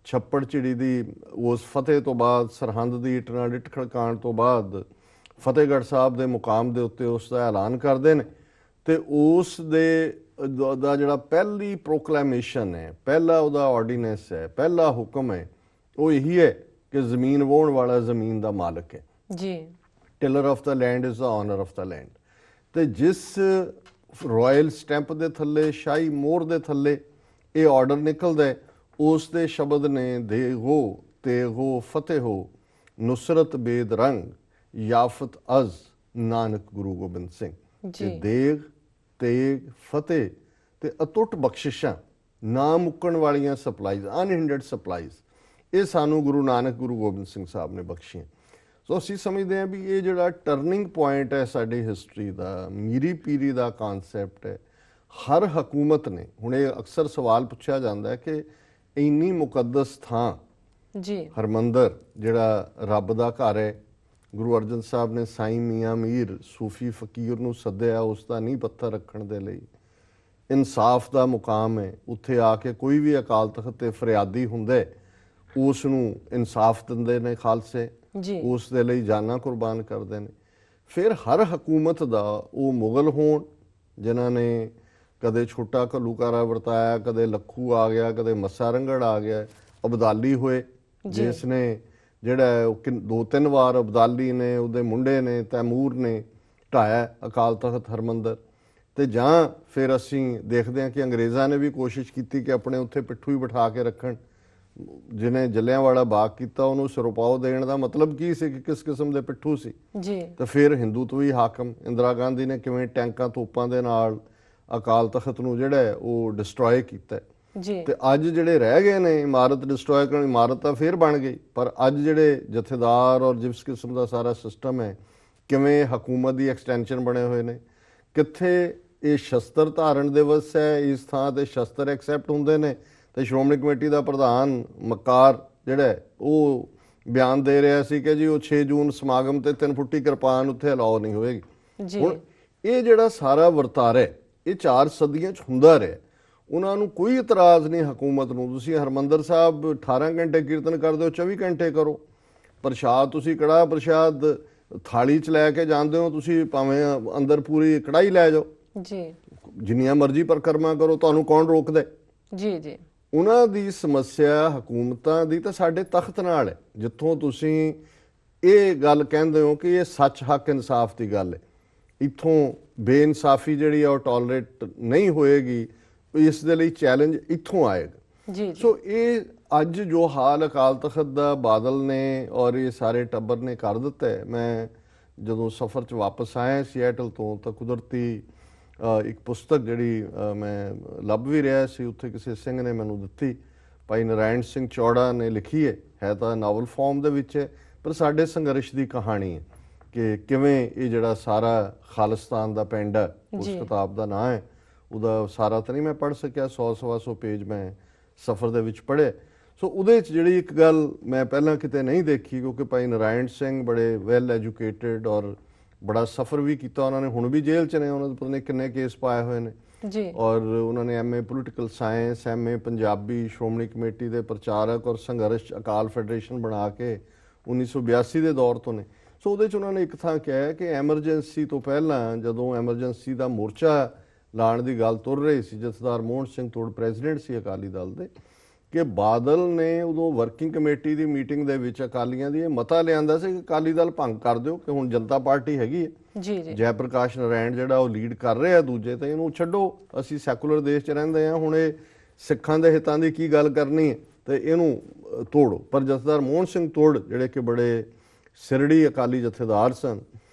ਛੱਪੜ ਝਿੜੀ ਦੀ ਉਸ ਫਤਿਹ ਤੋਂ ਬਾਅਦ ਸਰਹੰਦ ਦੀ ਇੱਟ ਨਾਲ ਇੱਟ ਖੜਕਾਉਣ ਤੋਂ ਬਾਅਦ ਫਤਿਹਗੜ੍ਹ ਸਾਹਿਬ ਦੇ ਮੁਕਾਮ ਦੇ ਉੱਤੇ ਉਸ ਦਾ ਐਲਾਨ ਕਰਦੇ ਨੇ ਤੇ ਉਸ ਦਾ ਜਿਹੜਾ ਪਹਿਲੀ ਪ੍ਰੋਕਲੇਮੇਸ਼ਨ ਹੈ ਪਹਿਲਾ ਉਹਦਾ ਆਰਡੀਨੈਂਸ ਹੈ ਪਹਿਲਾ ਹੁਕਮ ਹੈ ਉਹ ਇਹੀ ਹੈ ਕਿ ਜ਼ਮੀਨ ਵਾਹੁਣ ਵਾਲਾ ਜ਼ਮੀਨ ਦਾ ਮਾਲਕ ਹੈ। ਜੀ tiller of the land is the owner of the land. ਤੇ ਜਿਸ ਰਾਇਲ ਸਟੈਂਪ ਦੇ ਥੱਲੇ ਸ਼ਾਹੀ ਮੋਹਰ ਦੇ ਥੱਲੇ ਇਹ ਆਰਡਰ ਨਿਕਲਦਾ ਹੈ ਉਸ ਦੇ ਸ਼ਬਦ ਨੇ ਦੇਗੋ ਤੇਗੋ ਫਤਿਹੋ ਨੁਸਰਤ ਬੇਦ ਰੰਗ ਯਾਫਤ ਅਜ਼ ਨਾਨਕ ਗੁਰੂ ਗੋਬਿੰਦ ਸਿੰਘ। ਜੀ ਦੇਗ ਤੇਗ ਫਤਿਹ ਤੇ ਅਟੁੱਟ ਬਖਸ਼ਿਸ਼ਾਂ ਨਾ ਮੁੱਕਣ ਵਾਲੀਆਂ ਸਪਲਾਈਜ਼ ਅਨਹਿੰਡਰਡ ਸਪਲਾਈਜ਼ ਇਹ ਸਾਨੂੰ ਗੁਰੂ ਨਾਨਕ ਗੁਰੂ ਗੋਬਿੰਦ ਸਿੰਘ ਸਾਹਿਬ ਨੇ ਬਖਸ਼ੀਆਂ। ਸੋ ਅਸੀਂ ਸਮਝਦੇ ਹਾਂ ਵੀ ਇਹ ਜਿਹੜਾ ਟਰਨਿੰਗ ਪੁਆਇੰਟ ਹੈ ਸਾਡੀ ਹਿਸਟਰੀ ਦਾ ਮੀਰੀ ਪੀਰੀ ਦਾ ਕਨਸੈਪਟ ਹੈ। ਹਰ ਹਕੂਮਤ ਨੇ ਹੁਣ ਇਹ ਅਕਸਰ ਸਵਾਲ ਪੁੱਛਿਆ ਜਾਂਦਾ ਹੈ ਕਿ ਇੰਨੀ ਮੁਕੱਦਸ ਥਾਂ ਜੀ ਹਰਮੰਦਰ ਜਿਹੜਾ ਰੱਬ ਦਾ ਘਰ ਹੈ ਗੁਰੂ ਅਰਜਨ ਸਾਹਿਬ ਨੇ ਸਾਈਂ ਮੀਆਂ ਮੀਰ ਸੂਫੀ ਫਕੀਰ ਨੂੰ ਸੱਦਿਆ ਉਸ ਦਾ ਨੀਂਹ ਪੱਥਰ ਰੱਖਣ ਦੇ ਲਈ। ਇਨਸਾਫ ਦਾ ਮੁਕਾਮ ਹੈ, ਉੱਥੇ ਆ ਕੇ ਕੋਈ ਵੀ ਅਕਾਲ ਤਖਤ ਤੇ ਫਰਿਆਦੀ ਹੁੰਦਾ ਉਸ ਨੂੰ ਇਨਸਾਫ ਦਿੰਦੇ ਨੇ ਖਾਲਸੇ, ਉਸ ਦੇ ਲਈ ਜਾਨਾਂ ਕੁਰਬਾਨ ਕਰਦੇ ਨੇ। ਫਿਰ ਹਰ ਹਕੂਮਤ ਦਾ ਉਹ ਮੁਗਲ ਹੋਣ ਜਿਨ੍ਹਾਂ ਨੇ ਕਦੇ ਛੋਟਾ ਘੱਲੂਘਾਰਾ ਵਰਤਾਇਆ, ਕਦੇ ਲੱਖੂ ਆ ਗਿਆ, ਕਦੇ ਮੱਸਾ ਰੰਗੜ ਆ ਗਿਆ, ਅਬਦਾਲੀ ਹੋਏ ਜਿਸ ਨੇ ਜਿਹੜਾ ਉਹ 2-3 ਵਾਰ ਅਬਦਾਲੀ ਨੇ, ਉਹਦੇ ਮੁੰਡੇ ਨੇ, ਤੈਮੂਰ ਨੇ ਢਾਇਆ ਅਕਾਲ ਤਖਤ ਹਰਮੰਦਰ। ਤੇ ਜਾਂ ਫਿਰ ਅਸੀਂ ਦੇਖਦੇ ਹਾਂ ਕਿ ਅੰਗਰੇਜ਼ਾਂ ਨੇ ਵੀ ਕੋਸ਼ਿਸ਼ ਕੀਤੀ ਕਿ ਆਪਣੇ ਉੱਥੇ ਪਿੱਠੂ ਹੀ ਬਿਠਾ ਕੇ ਰੱਖਣ। ਜਿਹਨੇ ਜਲਿਆਂਵਾਲਾ ਬਾਗ ਕੀਤਾ ਉਹਨੂੰ ਸਿਰੋਪਾਓ ਦੇਣ ਦਾ ਮਤਲਬ ਕੀ ਸੀ ਕਿ ਕਿਸ ਕਿਸਮ ਦੇ ਪਿੱਠੂ ਸੀ ਜੀ। ਤੇ ਫਿਰ ਹਿੰਦੂਤਵੀ ਹਾਕਮ ਇੰਦਰਾ ਗਾਂਧੀ ਨੇ ਕਿਵੇਂ ਟੈਂਕਾਂ ਤੋਪਾਂ ਦੇ ਨਾਲ ਅਕਾਲ ਤਖਤ ਨੂੰ ਜਿਹੜਾ ਉਹ ਡਿਸਟਰੋਏ ਕੀਤਾ ਜੀ। ਤੇ ਅੱਜ ਜਿਹੜੇ ਰਹਿ ਗਏ ਨੇ ਇਮਾਰਤ ਡਿਸਟਰੋਏ ਕਰਨ, ਇਮਾਰਤ ਤਾਂ ਫੇਰ ਬਣ ਗਈ, ਪਰ ਅੱਜ ਜਿਹੜੇ ਜਥੇਦਾਰ ਔਰ ਜਿਸ ਕਿਸਮ ਦਾ ਸਾਰਾ ਸਿਸਟਮ ਹੈ, ਕਿਵੇਂ ਹਕੂਮਤ ਦੀ ਐਕਸਟੈਂਸ਼ਨ ਬਣੇ ਹੋਏ ਨੇ, ਕਿੱਥੇ ਇਹ ਸ਼ਸਤਰ ਧਾਰਨ ਦਿਵਸ ਹੈ, ਇਸ ਥਾਂ ਤੇ ਸ਼ਸਤਰ ਐਕਸੈਪਟ ਹੁੰਦੇ ਨੇ। ਤੇ ਸ਼੍ਰੋਮਣੀ ਕਮੇਟੀ ਦਾ ਪ੍ਰਧਾਨ ਮਕਾਰ ਜਿਹੜਾ ਉਹ ਬਿਆਨ ਦੇ ਰਿਹਾ ਸੀ ਕਿ ਜੀ ਉਹ 6 ਜੂਨ ਸਮਾਗਮ ਤੇ 3 ਫੁੱਟੀ ਕਿਰਪਾਨ ਉੱਥੇ ਅਲਾਓ ਨਹੀਂ ਹੋਏਗੀ ਜੀ। ਹੁਣ ਇਹ ਜਿਹੜਾ ਸਾਰਾ ਵਰਤਾਰਾ ਇਹ 4 ਸਦੀਆਂ 'ਚ ਹੁੰਦਾ ਰਿਹਾ, ਉਹਨਾਂ ਨੂੰ ਕੋਈ ਇਤਰਾਜ਼ ਨਹੀਂ ਹਕੂਮਤ ਨੂੰ। ਤੁਸੀਂ ਹਰਮੰਦਰ ਸਾਹਿਬ 18 ਘੰਟੇ ਕੀਰਤਨ ਕਰਦੇ ਹੋ, 24 ਘੰਟੇ ਕਰੋ। ਪ੍ਰਸ਼ਾਦ ਤੁਸੀਂ ਕੜਾਹ ਪ੍ਰਸ਼ਾਦ ਥਾਲੀ 'ਚ ਲੈ ਕੇ ਜਾਂਦੇ ਹੋ, ਤੁਸੀਂ ਭਾਵੇਂ ਅੰਦਰ ਪੂਰੀ ਕੜਾਈ ਲੈ ਜਾਓ ਜੀ, ਜਿੰਨੀਆਂ ਮਰਜ਼ੀ ਪਰਿਕਰਮਾ ਕਰੋ, ਤੁਹਾਨੂੰ ਕੌਣ ਰੋਕਦਾ ਜੀ ਜੀ। ਉਹਨਾਂ ਦੀ ਸਮੱਸਿਆ ਹਕੂਮਤਾਂ ਦੀ ਤਾਂ ਸਾਡੇ ਤਖਤ ਨਾਲ ਹੈ, ਜਿੱਥੋਂ ਤੁਸੀਂ ਇਹ ਗੱਲ ਕਹਿੰਦੇ ਹੋ ਕਿ ਇਹ ਸੱਚ ਹੱਕ ਇਨਸਾਫ ਦੀ ਗੱਲ ਹੈ, ਇੱਥੋਂ ਬੇਇਨਸਾਫੀ ਜਿਹੜੀ ਆ ਉਹ ਟੋਲਰੇਟ ਨਹੀਂ ਹੋਏਗੀ, ਇਸ ਦੇ ਲਈ ਚੈਲੰਜ ਇੱਥੋਂ ਆਏਗਾ ਜੀ। ਸੋ ਇਹ ਅੱਜ ਜੋ ਹਾਲ ਅਕਾਲ ਤਖਤ ਦਾ ਬਾਦਲ ਨੇ ਔਰ ਇਹ ਸਾਰੇ ਟੱਬਰ ਨੇ ਕਰ ਦਿੱਤਾ ਹੈ। ਮੈਂ ਜਦੋਂ ਸਫ਼ਰ 'ਚ ਵਾਪਸ ਆਇਆ ਸੀਐਟਲ ਤੋਂ ਤਾਂ ਕੁਦਰਤੀ ਇੱਕ ਪੁਸਤਕ ਜਿਹੜੀ ਮੈਂ ਲੱਭ ਵੀ ਰਿਹਾ ਸੀ, ਉੱਥੇ ਕਿਸੇ ਸਿੰਘ ਨੇ ਮੈਨੂੰ ਦਿੱਤੀ, ਭਾਈ ਨਰਾਇਣ ਸਿੰਘ ਚੌੜਾ ਨੇ ਲਿਖੀ ਹੈ ਤਾਂ ਨਾਵਲ ਫਾਰਮ ਦੇ ਵਿੱਚ ਹੈ, ਪਰ ਸਾਡੇ ਸੰਘਰਸ਼ ਦੀ ਕਹਾਣੀ ਹੈ ਕਿ ਕਿਵੇਂ ਇਹ ਜਿਹੜਾ ਸਾਰਾ ਖਾਲਿਸਤਾਨ ਦਾ ਪਿੰਡ ਹੈ, ਉਸ ਕਿਤਾਬ ਦਾ ਨਾਂ ਹੈ, ਉਹਦਾ ਸਾਰਾ ਤਾਂ ਨਹੀਂ ਮੈਂ ਪੜ੍ਹ ਸਕਿਆ, 100-125 ਪੇਜ ਮੈਂ ਸਫ਼ਰ ਦੇ ਵਿੱਚ ਪੜ੍ਹੇ। ਸੋ ਉਹਦੇ 'ਚ ਜਿਹੜੀ ਇੱਕ ਗੱਲ ਮੈਂ ਪਹਿਲਾਂ ਕਿਤੇ ਨਹੀਂ ਦੇਖੀ, ਕਿਉਂਕਿ ਭਾਈ ਨਰਾਇਣ ਸਿੰਘ ਬੜੇ ਵੈਲ ਐਜੂਕੇਟਡ ਔਰ ਬੜਾ ਸਫ਼ਰ ਵੀ ਕੀਤਾ ਉਹਨਾਂ ਨੇ, ਹੁਣ ਵੀ ਜੇਲ੍ਹ 'ਚ ਨੇ, ਉਹਨਾਂ ਦੇ ਪਤਾ ਨਹੀਂ ਕਿੰਨੇ ਕੇਸ ਪਾਏ ਹੋਏ ਨੇ ਜੀ। ਔਰ ਉਹਨਾਂ ਨੇ MA political science, MA Punjabi, Shiromani committee ਦੇ ਪ੍ਰਚਾਰਕ ਔਰ ਸੰਘਰਸ਼ ਅਕਾਲ ਫੈਡਰੇਸ਼ਨ ਬਣਾ ਕੇ 1982 ਦੇ ਦੌਰ ਤੋਂ ਨੇ। ਸੋ ਉਹਦੇ 'ਚ ਉਹਨਾਂ ਨੇ ਇੱਕ ਥਾਂ ਕਿਹਾ ਕਿ ਐਮਰਜੈਂਸੀ ਤੋਂ ਪਹਿਲਾਂ ਜਦੋਂ ਐਮਰਜੈਂਸੀ ਦਾ ਮੋਰਚਾ ਲਾਉਣ ਦੀ ਗੱਲ ਤੁਰ ਰਹੀ ਸੀ, ਜਥੇਦਾਰ ਮੋਹਨ ਸਿੰਘ ਤੋੜ ਪ੍ਰੈਜ਼ੀਡੈਂਟ ਸੀ ਅਕਾਲੀ ਦਲ ਦੇ, ਕਿ ਬਾਦਲ ਨੇ ਉਦੋਂ ਵਰਕਿੰਗ ਕਮੇਟੀ ਦੀ ਮੀਟਿੰਗ ਦੇ ਵਿੱਚ ਅਕਾਲੀਆਂ ਦੀ ਇਹ ਮਤਾ ਲਿਆਂਦਾ ਸੀ ਕਿ ਅਕਾਲੀ ਦਲ ਭੰਗ ਕਰ ਦਿਓ, ਕਿ ਹੁਣ ਜਨਤਾ ਪਾਰਟੀ ਹੈਗੀ ਹੈ ਜੀ ਜੀ, ਜੈ ਪ੍ਰਕਾਸ਼ ਨਾਰਾਇਣ ਜਿਹੜਾ ਉਹ ਲੀਡ ਕਰ ਰਿਹਾ ਦੂਜੇ, ਤੇ ਇਹਨੂੰ ਛੱਡੋ, ਅਸੀਂ ਸੈਕੂਲਰ ਦੇਸ਼ 'ਚ ਰਹਿੰਦੇ ਹਾਂ, ਹੁਣ ਇਹ ਸਿੱਖਾਂ ਦੇ ਹਿੱਤਾਂ ਦੀ ਕੀ ਗੱਲ ਕਰਨੀ ਹੈ ਤੇ ਇਹਨੂੰ ਤੋੜੋ। ਪਰ ਜਥੇਦਾਰ ਮੋਹਨ ਸਿੰਘ ਤੋੜ ਜਿਹੜੇ ਕਿ ਬੜੇ ਸਿਰੜੀ ਅਕਾਲੀ ਜਥੇਦਾਰ ਸਨ,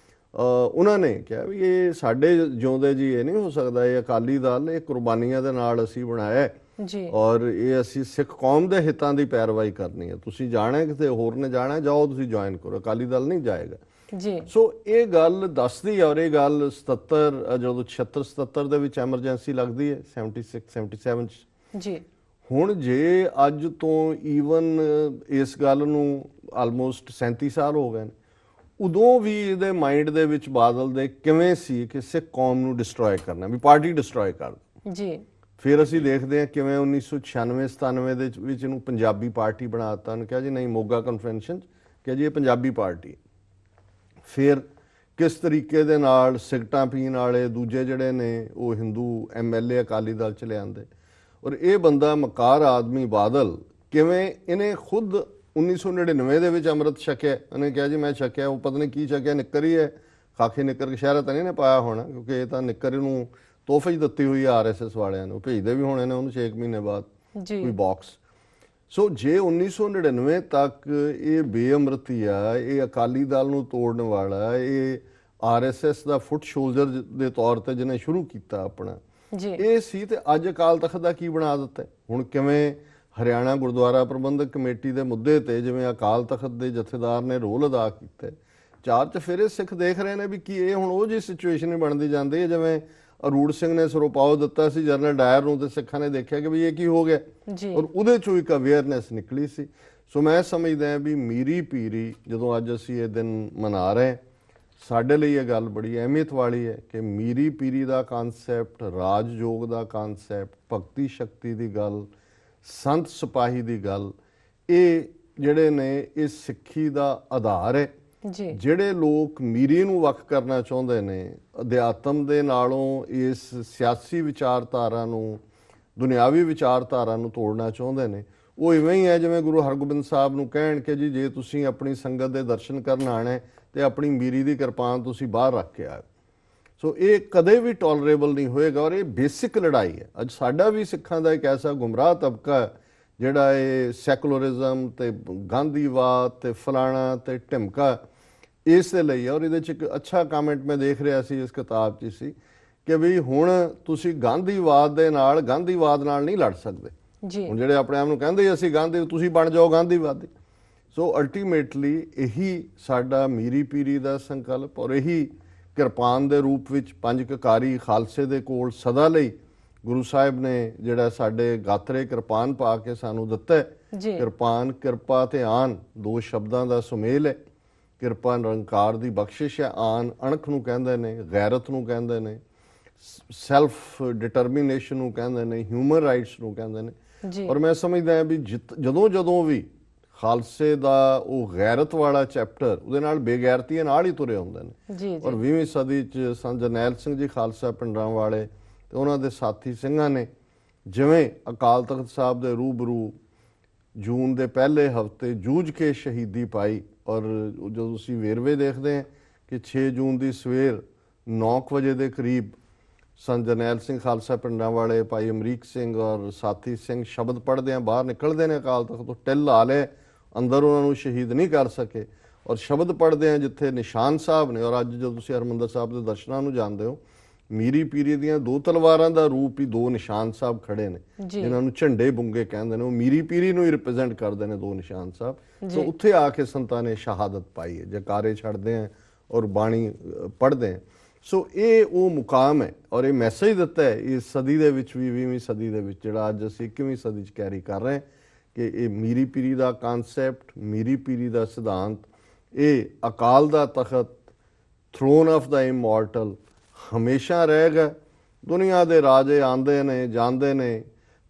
ਉਹਨਾਂ ਨੇ ਕਿਹਾ ਵੀ ਇਹ ਸਾਡੇ ਜਿਉਂਦੇ ਜੀ ਇਹ ਨਹੀਂ ਹੋ ਸਕਦਾ, ਇਹ ਅਕਾਲੀ ਦਲ ਇਹ ਕੁਰਬਾਨੀਆਂ ਦੇ ਨਾਲ ਅਸੀਂ ਬਣਾਇਆ ਜੀ, ਔਰ ਇਹ ਅਸੀਂ ਸਿੱਖ ਕੌਮ ਦੇ ਹਿੱਤਾਂ ਦੀ ਪੈਰਵਾਈ ਕਰਨੀ ਹੈ। ਤੁਸੀਂ ਜਾਣਾ ਕਿਤੇ ਹੋਰ ਨੇ ਜਾਣਾ, ਜਾਓ ਤੁਸੀਂ ਜੁਆਇਨ ਕਰੋ, ਅਕਾਲੀ ਦਲ ਨਹੀਂ ਜਾਏਗਾ ਜੀ। ਸੋ ਇਹ ਗੱਲ ਦੱਸਦੀ ਹੈ, ਔਰ ਇਹ ਗੱਲ 77 ਜਦੋਂ 76-77 ਦੇ ਵਿੱਚ ਐਮਰਜੈਂਸੀ ਲੱਗਦੀ ਹੈ 76-77 'ਚ ਜੀ। ਹੁਣ ਜੇ ਅੱਜ ਤੋਂ ਈਵਨ ਇਸ ਗੱਲ ਨੂੰ ਆਲਮੋਸਟ 37 ਸਾਲ ਹੋ ਗਏ ਨੇ, ਉਦੋਂ ਵੀ ਇਹਦੇ ਮਾਈਂਡ ਦੇ ਵਿੱਚ ਬਾਦਲ ਦੇ ਕਿਵੇਂ ਸੀ ਕਿ ਸਿੱਖ ਕੌਮ ਨੂੰ ਡਿਸਟਰੋਏ ਕਰਨਾ, ਵੀ ਪਾਰਟੀ ਡਿਸਟਰੋਏ ਕਰ ਜੀ। ਫਿਰ ਅਸੀਂ ਦੇਖਦੇ ਹਾਂ ਕਿਵੇਂ 1996-97 ਦੇ ਵਿੱਚ ਇਹਨੂੰ ਪੰਜਾਬੀ ਪਾਰਟੀ ਬਣਾ ਦਿੱਤਾ, ਉਹਨੇ ਕਿਹਾ ਜੀ ਨਹੀਂ, ਮੋਗਾ ਕਨਵੈਨਸ਼ਨ 'ਚ ਕਿਹਾ ਜੀ ਇਹ ਪੰਜਾਬੀ ਪਾਰਟੀ। ਫਿਰ ਕਿਸ ਤਰੀਕੇ ਦੇ ਨਾਲ ਸਿਗਰਟਾਂ ਪੀਣ ਵਾਲੇ ਦੂਜੇ ਜਿਹੜੇ ਨੇ ਉਹ ਹਿੰਦੂ MLA ਅਕਾਲੀ ਦਲ 'ਚ ਲਿਆਂਦੇ, ਔਰ ਇਹ ਬੰਦਾ ਮਕਾਰ ਆਦਮੀ ਬਾਦਲ ਕਿਵੇਂ ਇਹਨੇ ਖੁਦ 1999 ਦੇ ਵਿੱਚ ਅੰਮ੍ਰਿਤ ਛਕਿਆ। ਉਹਨੇ ਕਿਹਾ ਜੀ ਮੈਂ ਛਕਿਆ, ਉਹ ਪਤਾ ਨਹੀਂ ਕੀ ਛਕਿਆ, ਨਿੱਕਰ ਹੀ ਹੈ, ਖਾਕੀ ਨਿੱਕਰ ਕਸ਼ਹਿਰਾ ਤਾਂ ਨਹੀਂ ਨੇ ਪਾਇਆ ਹੋਣਾ, ਕਿਉਂਕਿ ਇਹ ਤਾਂ ਨਿੱਕਰ ਇਹਨੂੰ ਤੋਹਫੇ 'ਚ ਦਿੱਤੀ ਹੋਈ RSS ਵਾਲਿਆਂ ਨੂੰ, ਭੇਜਦੇ ਵੀ ਹੋਣੇ ਨੇ ਉਹਨੂੰ 6 ਮਹੀਨੇ ਬਾਅਦ ਕੋਈ ਬਾਕਸ। ਸੋ ਜੇ 1999 ਤੱਕ ਇਹ ਬੇਅਮਰਤੀ ਆ, ਇਹ ਅਕਾਲੀ ਦਲ ਨੂੰ ਤੋੜਨ ਵਾਲਾ, ਇਹ RSS ਦਾ ਫੁੱਟ ਸ਼ੋਲਡਰ ਦੇ ਤੌਰ ਤੇ ਜਿਹਨੇ ਸ਼ੁਰੂ ਕੀਤਾ ਆਪਣਾ ਇਹ ਸੀ, ਤੇ ਅੱਜ ਅਕਾਲ ਤਖਤ ਦਾ ਕੀ ਬਣਾ ਦਿੱਤਾ। ਹੁਣ ਕਿਵੇਂ ਹਰਿਆਣਾ ਗੁਰਦੁਆਰਾ ਪ੍ਰਬੰਧਕ ਕਮੇਟੀ ਦੇ ਮੁੱਦੇ ਤੇ ਜਿਵੇਂ ਅਕਾਲ ਤਖਤ ਦੇ ਜਥੇਦਾਰ ਨੇ ਰੋਲ ਅਦਾ ਕੀਤਾ, 4 ਚਫੇਰੇ ਸਿੱਖ ਦੇਖ ਰਹੇ ਨੇ ਵੀ ਕੀ ਇਹ ਹੁਣ ਉਹ ਜਿਹੀ ਸਿਚੁਏਸ਼ਨ ਹੀ ਬਣਦੀ ਜਾਂਦੀ ਹੈ ਜਿਵੇਂ ਅਰੂੜ ਸਿੰਘ ਨੇ ਸਿਰੋਪਾਓ ਦਿੱਤਾ ਸੀ ਜਨਰਲ ਡਾਇਰ ਨੂੰ, ਤੇ ਸਿੱਖਾਂ ਨੇ ਦੇਖਿਆ ਕਿ ਵੀ ਇਹ ਕੀ ਹੋ ਗਿਆ, ਔਰ ਉਹਦੇ ਚੋਂ ਇੱਕ ਅਵੇਅਰਨੈਸ ਨਿਕਲੀ ਸੀ। ਸੋ ਮੈਂ ਸਮਝਦਾ ਵੀ ਮੀਰੀ ਪੀਰੀ ਜਦੋਂ ਅੱਜ ਅਸੀਂ ਇਹ ਦਿਨ ਮਨਾ ਰਹੇ, ਸਾਡੇ ਲਈ ਇਹ ਗੱਲ ਬੜੀ ਅਹਿਮੀਅਤ ਵਾਲੀ ਹੈ ਕਿ ਮੀਰੀ ਪੀਰੀ ਦਾ ਕਨਸੈਪਟ, ਰਾਜ ਯੋਗ ਦਾ ਕਨਸੈਪਟ, ਭਗਤੀ ਸ਼ਕਤੀ ਦੀ ਗੱਲ, ਸੰਤ ਸਿਪਾਹੀ ਦੀ ਗੱਲ, ਇਹ ਜਿਹੜੇ ਨੇ ਇਹ ਸਿੱਖੀ ਦਾ ਆਧਾਰ ਹੈ। ਜੀ ਜਿਹੜੇ ਲੋਕ ਮੀਰੀ ਨੂੰ ਵੱਖ ਕਰਨਾ ਚਾਹੁੰਦੇ ਨੇ, ਅਧਿਆਤਮ ਦੇ ਨਾਲੋਂ ਇਸ ਸਿਆਸੀ ਵਿਚਾਰਧਾਰਾ ਨੂੰ, ਦੁਨਿਆਵੀ ਵਿਚਾਰਧਾਰਾ ਨੂੰ ਤੋੜਨਾ ਚਾਹੁੰਦੇ ਨੇ, ਉਹ ਇਵੇਂ ਹੀ ਹੈ ਜਿਵੇਂ ਗੁਰੂ ਹਰਗੋਬਿੰਦ ਸਾਹਿਬ ਨੂੰ ਕਹਿਣ ਕਿ ਜੀ ਜੇ ਤੁਸੀਂ ਆਪਣੀ ਸੰਗਤ ਦੇ ਦਰਸ਼ਨ ਕਰਨ ਆਣਾ ਤੇ ਆਪਣੀ ਮੀਰੀ ਦੀ ਕਿਰਪਾਨ ਤੁਸੀਂ ਬਾਹਰ ਰੱਖ ਕੇ ਆਓ। ਸੋ ਇਹ ਕਦੇ ਵੀ ਟੋਲਰੇਬਲ ਨਹੀਂ ਹੋਏਗਾ ਔਰ ਇਹ ਬੇਸਿਕ ਲੜਾਈ ਹੈ। ਅੱਜ ਸਾਡਾ ਵੀ ਸਿੱਖਾਂ ਦਾ ਇੱਕ ਐਸਾ ਗੁੰਮਰਾਹ ਤਬਕਾ ਹੈ ਜਿਹੜਾ ਇਹ ਸੈਕੂਲਰਿਜ਼ਮ ਤੇ ਗਾਂਧੀਵਾਦ ਤੇ ਫਲਾਣਾ ਤੇ ਢਿਮਕਾ ਇਸ ਦੇ ਲਈ। ਔਰ ਇਹਦੇ 'ਚ ਇੱਕ ਅੱਛਾ ਕਮੈਂਟ ਮੈਂ ਦੇਖ ਰਿਹਾ ਸੀ ਇਸ ਕਿਤਾਬ 'ਚ ਸੀ ਕਿ ਵੀ ਹੁਣ ਤੁਸੀਂ ਗਾਂਧੀਵਾਦ ਨਾਲ ਨਹੀਂ ਲੜ ਸਕਦੇ। ਹੁਣ ਜਿਹੜੇ ਆਪਣੇ ਆਪ ਨੂੰ ਕਹਿੰਦੇ ਅਸੀਂ ਗਾਂਧੀ, ਤੁਸੀਂ ਬਣ ਜਾਓ ਗਾਂਧੀਵਾਦੀ। ਸੋ ਅਲਟੀਮੇਟਲੀ ਇਹੀ ਸਾਡਾ ਮੀਰੀ ਪੀਰੀ ਦਾ ਸੰਕਲਪ ਔਰ ਇਹੀ ਕਿਰਪਾਨ ਦੇ ਰੂਪ ਵਿੱਚ ਪੰਜ ਕਕਾਰੀ ਖਾਲਸੇ ਦੇ ਕੋਲ ਸਦਾ ਲਈ ਗੁਰੂ ਸਾਹਿਬ ਨੇ ਜਿਹੜਾ ਸਾਡੇ ਗਾਤਰੇ ਕਿਰਪਾਨ ਪਾ ਕੇ ਸਾਨੂੰ ਦਿੱਤਾ। ਕਿਰਪਾਨ ਕਿਰਪਾ ਤੇ ਆਨ ਦੋ ਸ਼ਬਦਾਂ ਦਾ ਸੁਮੇਲ ਹੈ। ਕਿਰਪਾ ਨਿਰੰਕਾਰ ਦੀ ਬਖਸ਼ਿਸ਼ ਹੈ, ਆਨ ਅਣਖ ਨੂੰ ਕਹਿੰਦੇ ਨੇ, ਗੈਰਤ ਨੂੰ ਕਹਿੰਦੇ ਨੇ, ਸੈਲਫ ਡਿਟਰਮੀਨੇਸ਼ਨ ਨੂੰ ਕਹਿੰਦੇ ਨੇ, ਹਿਊਮਨ ਰਾਈਟਸ ਨੂੰ ਕਹਿੰਦੇ ਨੇ। ਔਰ ਮੈਂ ਸਮਝਦਾ ਵੀ ਜਦੋਂ ਵੀ ਖਾਲਸੇ ਦਾ ਉਹ ਗੈਰਤ ਵਾਲਾ ਚੈਪਟਰ, ਉਹਦੇ ਨਾਲ ਬੇਗੈਰਤੀਆਂ ਨਾਲ ਹੀ ਤੁਰੇ ਹੁੰਦੇ ਨੇ। ਔਰ 20ਵੀਂ ਸਦੀ 'ਚ ਸੰਤ ਜਰਨੈਲ ਸਿੰਘ ਜੀ ਖਾਲਸਾ ਪਿੰਡਰਾਂ ਵਾਲੇ ਤੇ ਉਹਨਾਂ ਦੇ ਸਾਥੀ ਸਿੰਘਾਂ ਨੇ ਜਿਵੇਂ ਅਕਾਲ ਤਖਤ ਸਾਹਿਬ ਦੇ ਰੂਬਰੂ ਜੂਨ ਦੇ ਪਹਿਲੇ ਹਫ਼ਤੇ ਜੂਝ ਕੇ ਸ਼ਹੀਦੀ ਪਾਈ। ਔਰ ਜਦੋਂ ਤੁਸੀਂ ਵੇਰਵੇ ਦੇਖਦੇ ਹਾਂ ਕਿ 6 ਜੂਨ ਦੀ ਸਵੇਰ 9 ਵਜੇ ਦੇ ਕਰੀਬ ਸੰਤ ਜਰਨੈਲ ਸਿੰਘ ਖਾਲਸਾ ਪਿੰਡਾਂ ਵਾਲੇ, ਭਾਈ ਅਮਰੀਕ ਸਿੰਘ ਔਰ ਸਾਥੀ ਸਿੰਘ ਸ਼ਬਦ ਪੜ੍ਹਦਿਆਂ ਬਾਹਰ ਨਿਕਲਦੇ ਨੇ ਅਕਾਲ ਤਖਤ ਤੋਂ, ਟਿੱਲ ਲਾ ਲਏ, ਅੰਦਰ ਉਹਨਾਂ ਨੂੰ ਸ਼ਹੀਦ ਨਹੀਂ ਕਰ ਸਕੇ। ਔਰ ਸ਼ਬਦ ਪੜ੍ਹਦਿਆਂ ਜਿੱਥੇ ਨਿਸ਼ਾਨ ਸਾਹਿਬ ਨੇ, ਔਰ ਅੱਜ ਜਦੋਂ ਤੁਸੀਂ ਹਰਿਮੰਦਰ ਸਾਹਿਬ ਦੇ ਦਰਸ਼ਨਾਂ ਨੂੰ ਜਾਂਦੇ ਹੋ, ਮੀਰੀ ਪੀਰੀ ਦੀਆਂ ਦੋ ਤਲਵਾਰਾਂ ਦਾ ਰੂਪ ਹੀ ਦੋ ਨਿਸ਼ਾਨ ਸਾਹਿਬ ਖੜੇ ਨੇ ਜਿਨ੍ਹਾਂ ਨੂੰ ਝੰਡੇ ਬੁੰਗੇ ਕਹਿੰਦੇ ਨੇ। ਉਹ ਮੀਰੀ ਪੀਰੀ ਨੂੰ ਹੀ ਰਿਪਰੈਜ਼ੈਂਟ ਕਰਦੇ ਨੇ ਦੋ ਨਿਸ਼ਾਨ ਸਾਹਿਬ। ਸੋ ਉੱਥੇ ਆ ਕੇ ਸੰਤਾਂ ਨੇ ਸ਼ਹਾਦਤ ਪਾਈ ਹੈ, ਜਕਾਰੇ ਛੱਡਦੇ ਆ ਔਰ ਬਾਣੀ ਪੜ੍ਹਦੇ ਆ। ਸੋ ਇਹ ਉਹ ਮੁਕਾਮ ਹੈ ਔਰ ਇਹ ਮੈਸੇਜ ਦਿੱਤਾ ਹੈ ਇਸ ਸਦੀ ਦੇ ਵਿੱਚ ਵੀ, 20ਵੀਂ ਸਦੀ ਦੇ ਵਿੱਚ, ਜਿਹੜਾ ਅੱਜ ਅਸੀਂ 21ਵੀਂ ਸਦੀ 'ਚ ਕੈਰੀ ਕਰ ਰਹੇ ਕਿ ਇਹ ਮੀਰੀ ਪੀਰੀ ਦਾ ਕਨਸੈਪਟ, ਮੀਰੀ ਪੀਰੀ ਦਾ ਸਿਧਾਂਤ, ਇਹ ਅਕਾਲ ਦਾ ਤਖਤ, ਥਰੋਨ ਆਫ ਦਾ ਇਮੋਰਟਲ ਹਮੇਸ਼ਾ ਰਹੇਗਾ। ਦੁਨੀਆ ਦੇ ਰਾਜੇ ਆਉਂਦੇ ਨੇ ਜਾਂਦੇ ਨੇ,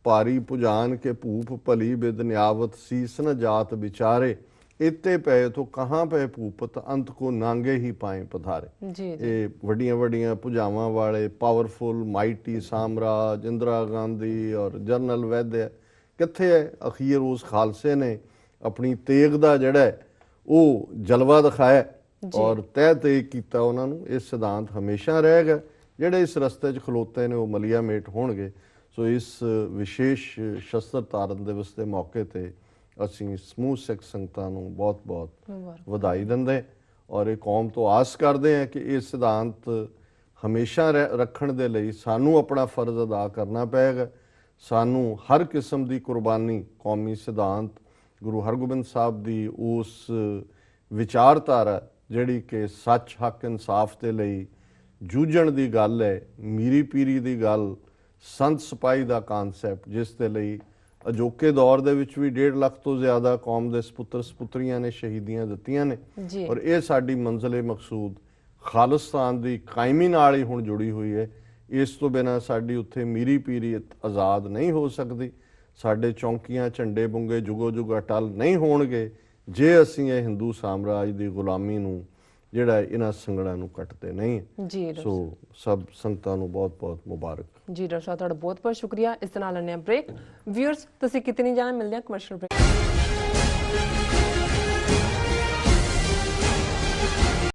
ਭਾਰੀ ਪੁਜਾਨ ਕੇ ਭੂਪ ਭਲੀ ਬਿਦ ਨਿਆਵਤ ਸੀਸ ਨ ਜਾਤ ਵਿਚਾਰੇ, ਇੱਤੇ ਪਏ ਤੋਂ ਕਹਾਂ ਪਏ ਭੂਪਤ ਅੰਤ ਕੋ ਨਾਂਗੇ ਹੀ ਪਾਏ ਪਧਾਰੇ। ਇਹ ਵੱਡੀਆਂ ਵੱਡੀਆਂ ਭੁਜਾਵਾਂ ਵਾਲੇ ਪਾਵਰਫੁਲ ਮਾਈਟੀ ਸਾਮਰਾਜ ਇੰਦਰਾ ਗਾਂਧੀ ਔਰ ਜਨਰਲ ਵੈਦਿਆ ਕਿੱਥੇ ਹੈ? ਅਖੀਰ ਉਸ ਖਾਲਸੇ ਨੇ ਆਪਣੀ ਤੇਗ ਦਾ ਜਿਹੜਾ ਉਹ ਜਲਵਾ ਦਿਖਾਇਆ ਔਰ ਤਹਿ ਤੇ ਕੀਤਾ ਉਹਨਾਂ ਨੂੰ। ਇਹ ਸਿਧਾਂਤ ਹਮੇਸ਼ਾ ਰਹੇਗਾ। ਜਿਹੜੇ ਇਸ ਰਸਤੇ 'ਚ ਖਲੋਤੇ ਨੇ ਉਹ ਮਲੀਆ ਮੇਟ ਹੋਣਗੇ। ਸੋ ਇਸ ਵਿਸ਼ੇਸ਼ ਸ਼ਸਤਰ ਧਾਰਨ ਦਿਵਸ ਦੇ ਮੌਕੇ ਤੇ ਅਸੀਂ ਸਮੂਹ ਸਿੱਖ ਸੰਗਤਾਂ ਨੂੰ ਬਹੁਤ ਬਹੁਤ ਵਧਾਈ ਦਿੰਦੇ ਔਰ ਇਹ ਕੌਮ ਤੋਂ ਆਸ ਕਰਦੇ ਹਾਂ ਕਿ ਇਹ ਸਿਧਾਂਤ ਹਮੇਸ਼ਾ ਰੱਖਣ ਦੇ ਲਈ ਸਾਨੂੰ ਆਪਣਾ ਫਰਜ਼ ਅਦਾ ਕਰਨਾ ਪਏਗਾ। ਸਾਨੂੰ ਹਰ ਕਿਸਮ ਦੀ ਕੁਰਬਾਨੀ ਕੌਮੀ ਸਿਧਾਂਤ, ਗੁਰੂ ਹਰਗੋਬਿੰਦ ਸਾਹਿਬ ਦੀ ਉਸ ਵਿਚਾਰਧਾਰਾ ਜਿਹੜੀ ਕਿ ਸੱਚ, ਹੱਕ, ਇਨਸਾਫ ਦੇ ਲਈ ਜੂਝਣ ਦੀ ਗੱਲ ਹੈ, ਮੀਰੀ ਪੀਰੀ ਦੀ ਗੱਲ, ਸੰਤ ਸਿਪਾਹੀ ਦਾ ਕਨਸੈਪਟ, ਜਿਸ ਦੇ ਲਈ ਅਜੋਕੇ ਦੌਰ ਦੇ ਵਿੱਚ ਵੀ 1.5 ਲੱਖ ਤੋਂ ਜ਼ਿਆਦਾ ਕੌਮ ਦੇ ਸਪੁੱਤਰ ਸਪੁੱਤਰੀਆਂ ਨੇ ਸ਼ਹੀਦੀਆਂ ਦਿੱਤੀਆਂ ਨੇ। ਔਰ ਇਹ ਸਾਡੀ ਮੰਜ਼ਿਲ ਮਕਸੂਦ ਖਾਲਿਸਤਾਨ ਦੀ ਕਾਇਮੀ ਨਾਲ ਹੀ ਹੁਣ ਜੁੜੀ ਹੋਈ ਹੈ। ਇਸ ਤੋਂ ਬਿਨਾਂ ਸਾਡੀ ਉੱਥੇ ਮੀਰੀ ਪੀਰੀ ਆਜ਼ਾਦ ਨਹੀਂ ਹੋ ਸਕਦੀ। ਸਾਡੇ ਚੌਂਕੀਆਂ, ਝੰਡੇ ਬੁੰਗੇ ਜੁਗੋ ਜੁਗ ਅਟਲ ਨਹੀਂ ਹੋਣਗੇ ਜੇ ਅਸੀਂ ਇਹ ਹਿੰਦੂ ਸਾਮਰਾਜ ਦੀ ਗੁਲਾਮੀ ਨੂੰ ਜਿਹੜਾ ਇਹਨਾਂ ਸੰਗੜਾਂ ਨੂੰ ਕੱਟਦੇ ਨਹੀਂ। ਸੋ ਸਭ ਸੰਗਤਾਂ ਨੂੰ ਬਹੁਤ ਬਹੁਤ ਮੁਬਾਰਕ। ਜੀ ਡਾਕਟਰ ਸਾਹਿਬ, ਤੁਹਾਡਾ ਬਹੁਤ ਬਹੁਤ ਸ਼ੁਕਰੀਆ। ਇਸ ਦੇ ਨਾਲ ਲੈਂਦੇ ਹਾਂ ਬ੍ਰੇਕ। ਵਿਊਅਰਸ, ਤੁਸੀਂ ਕਿਤੇ ਨਹੀਂ ਜਾਣਾ, ਮਿਲਦੇ ਹਾਂ ਕਮਰਸ਼ੀਅਲ ਬ੍ਰੇਕ।